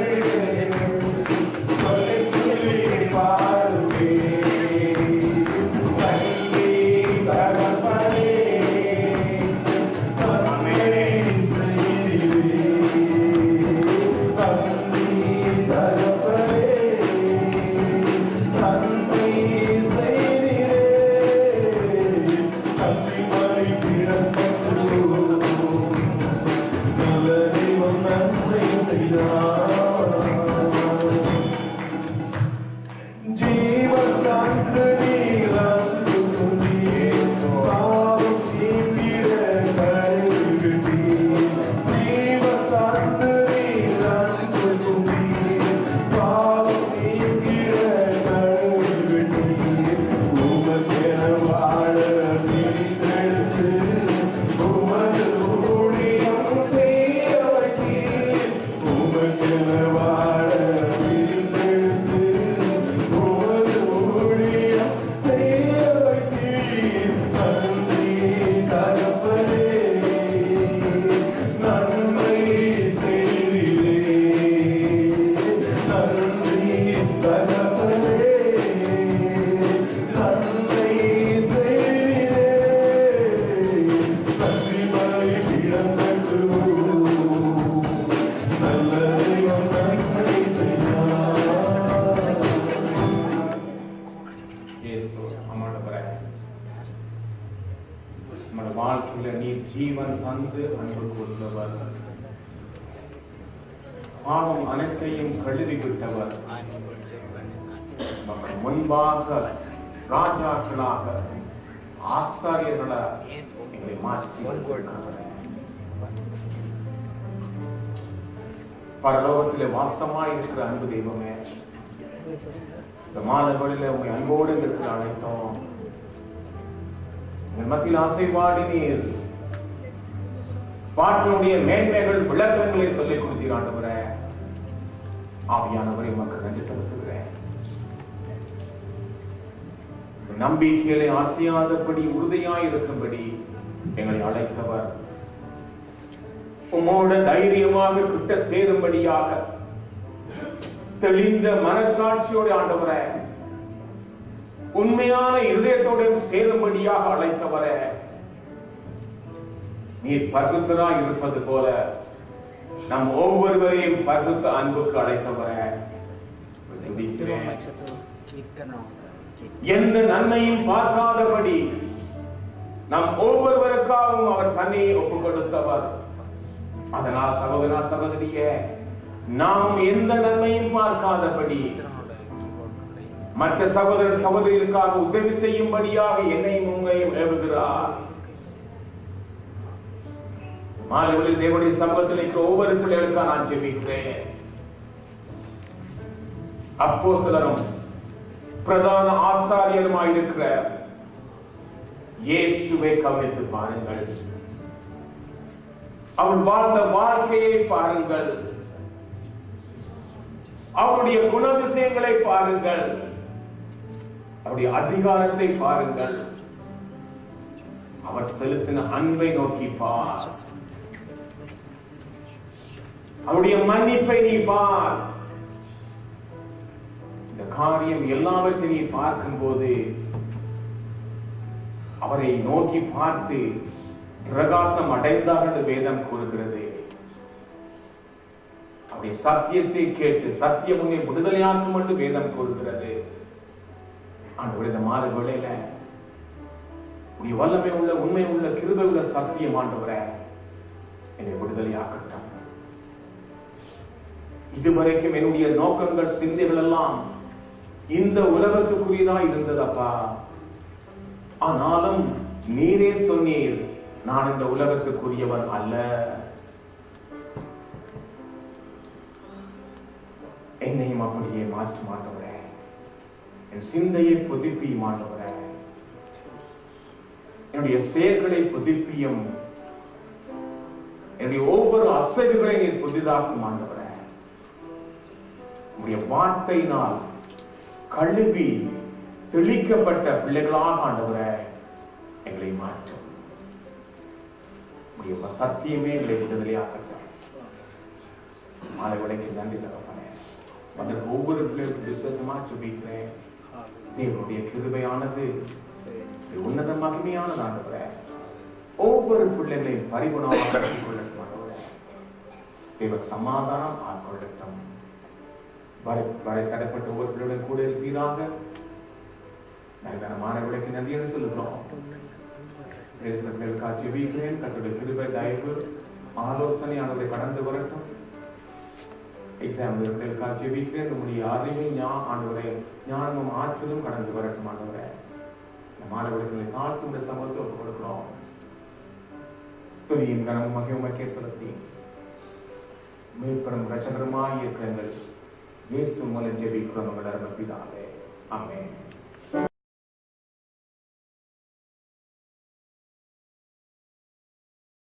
சொல்லி சொல்லி பாடுவேன். நன்றி தகப்பனே, நன்மை செய்தீரே. நன்றி தகப்பனே, நன்மை செய்தீரே. நன்றி பலி பீடம் கட்டுவோம், நல்ல தெய்வம் நன்மை செய்தார். ஜீவன் தந்து நீர் அன்பு கொண்டீர், பாவம் நீங்கிட கழுவிட்டீர். ஜீவன் தந்து நீர் அன்பு கொண்டீர், பாவம் நீங்கிட கழுவிட்டீர். உமக்கென வாழ பிரித்தெடுத்து உமது ஊழியம் செய்ய வைத்தீர். உமக்கென வாழ பிரித்தெடுத்து உமது ஊழியம் செய்ய வைத்தீர். நன்றி தகப்பனே, நன்மை செய்தீரே. நன்றி தகப்பனே, நன்மை செய்தீரே. நன்றி பலி பீடம் கட்டுவோம், நல்ல தெய்வம் நன்மை செய்தார். நம்மளோட வாழ்க்கையில நீர் ஜீவன் தந்து அன்பு கொண்டவர், பாவம் அனைத்தையும் கழுவி விட்டவர், நமக்கு முன்பாக ராஜாக்களாக ஆசாரியர்களாக எங்களை மாற்றி பரலோகத்திலே வாசமாய் இருக்கிற அன்பு தெய்வமே, இந்த மாதங்களில் உங்களை அன்போடு இருக்கிற அழைத்தோம். எங்கள் மத்தியில் ஆசைவாடினீர், பாட்டினுடைய மேன்மைகள் விளக்கங்களை சொல்லிக் கொடுத்தீர் ஆண்டவரே. ஆவியானவரை மக்கள் நன்றி செலுத்துகிறேன். நம்பிக்கைகளை ஆசையாதபடி உறுதியாய் இருக்கும்படி எங்களை அழைத்தவர், உம்மோடு தைரியமாக கிட்ட சேரும்படியாக தெளிந்த மனச்சாட்சியோடு ஆண்டவரே, உண்மையான இருதயத்தோடு சேரும்படியாக அழைத்தவரே, நீர் பரிசுத்தராய் இருப்பது போல நம் ஒவ்வொருவரையும் பரிசுத்த அன்புக்கு அழைத்தவரே, துதிக்கிறேன். எந்த நன்மையும் பார்க்காதபடி நம் ஒவ்வொருவருக்காகவும் அவர் தன்னை ஒப்புக் கொடுத்தவர். அதனால் சகோதரா சகோதரியே, நாம் எந்த நன்மையும் பார்க்காதபடி மற்ற சகோதர சகோதரிகளுக்காக உதவி செய்யும்படியாக என்னையும் உங்களையும் ஏவுகிறார். மாலைகளில் தேவனுடைய சமூகத்தில் இருக்கிற ஒவ்வொரு பிள்ளைகளுக்காக நான் ஜெபிக்கிறேன். அப்போஸ்தலரும் பிரதான ஆசாரியருமாயிருக்கிற இயேசுவை கவனித்து பாருங்கள். அவர் வாழ்ந்த வாழ்க்கையை பாருங்கள். அவருடைய குணாதிசயங்களை பாருங்கள். அவருடைய அதிகாரத்தை பாருங்கள். அவர் செலுத்தின அன்பை நோக்கி பார். அவருடைய மன்னிப்பை நீ பார். இந்த காரியம் எல்லாவற்றையும் நீ பார்க்கும் போது அவரை நோக்கி பார்த்து பிரகாசம் அடைந்தார் என்று வேதம் கூறுகிறது. அவருடைய சத்தியத்தை கேட்டு சத்தியம் உன்னை விடுதலையாக்கும் என்று வேதம் கூறுகிறது. ஆண்டவரே, இந்த மாத வேளையில உடைய வல்லமை உள்ள, உண்மை உள்ள, கிருபை உள்ள சத்தியம் ஆண்டவரே என்னை விடுதலையாக்கட்டும். இதுவரைக்கும் என்னுடைய நோக்கங்கள், சிந்தைகள் எல்லாம் இந்த உலகத்துக்குரியதா இருந்ததப்பா. ஆனாலும் நீரே சொன்னீர், நான் இந்த உலகத்துக்குரியவன் அல்ல. என்னையும் அப்படியே மாற்று ஆண்டவரே. என் சிந்தையை புதுப்பியும் ஆண்டவரே. என்னுடைய செயல்களை புதுப்பியும். என்னுடைய ஒவ்வொரு அசைவுகளை நீர் புதிதாக்கும் ஆண்டவரே. உடைய வார்த்தையினால் கழுவி தெளிக்கப்பட்ட பிள்ளைகளாக ஆண்டவரே எங்களை மாற்றும். உடைய சத்தியமே எங்களை விடுதலையாக்கட்டும். மாலை உடைக்கு நன்றி தகப்பனே. அதற்கு ஒவ்வொரு பிள்ளைகளுக்கும் விசுவாசமா ஜெபிக்கிறேன். தேவனுடைய கிருபையானது உன்னத மகிமையானது ஆண்டவரே ஒவ்வொரு பிள்ளைகளையும் பரிபூர்ணமாக கட்டிக் கொள்ளட்டும் ஆண்டவரே. தேவ சமாதானம் ஆட்கொள்ளட்டும். வரை தடைப்பட்ட ஒவ்வொரு பிள்ளைகளும் கூட இருப்பீராக. மாணவர்களுக்கு நன்றி என்று சொல்லுகிறோம். ஜெபிக்கிறேன். கர்த்தருடைய கிருபை, தயவு, ஆலோசனை ஆனவரை கடந்து வரட்டும். எக்ஸாம் ஜெபிக்கிறேன். நம்முடைய அறிவும் ஆண்டவரை ஞானமும் ஆற்றலும் கடந்து வரட்டும் ஆண்டவரை. மாணவர்களை தாழ்த்தி இந்த சமூகத்தை ஒப்புக் கொடுக்கிறோம். துதியும் கனமும் மகிழ்வுமக்கே செலுத்தி மீட்பரும் ரட்சகருமாய் இருக்கிறங்கள் இயேசு மூலம் ஜெபிக்கிறோம். உங்கள் அருமை பிதாவே. ஆமென்.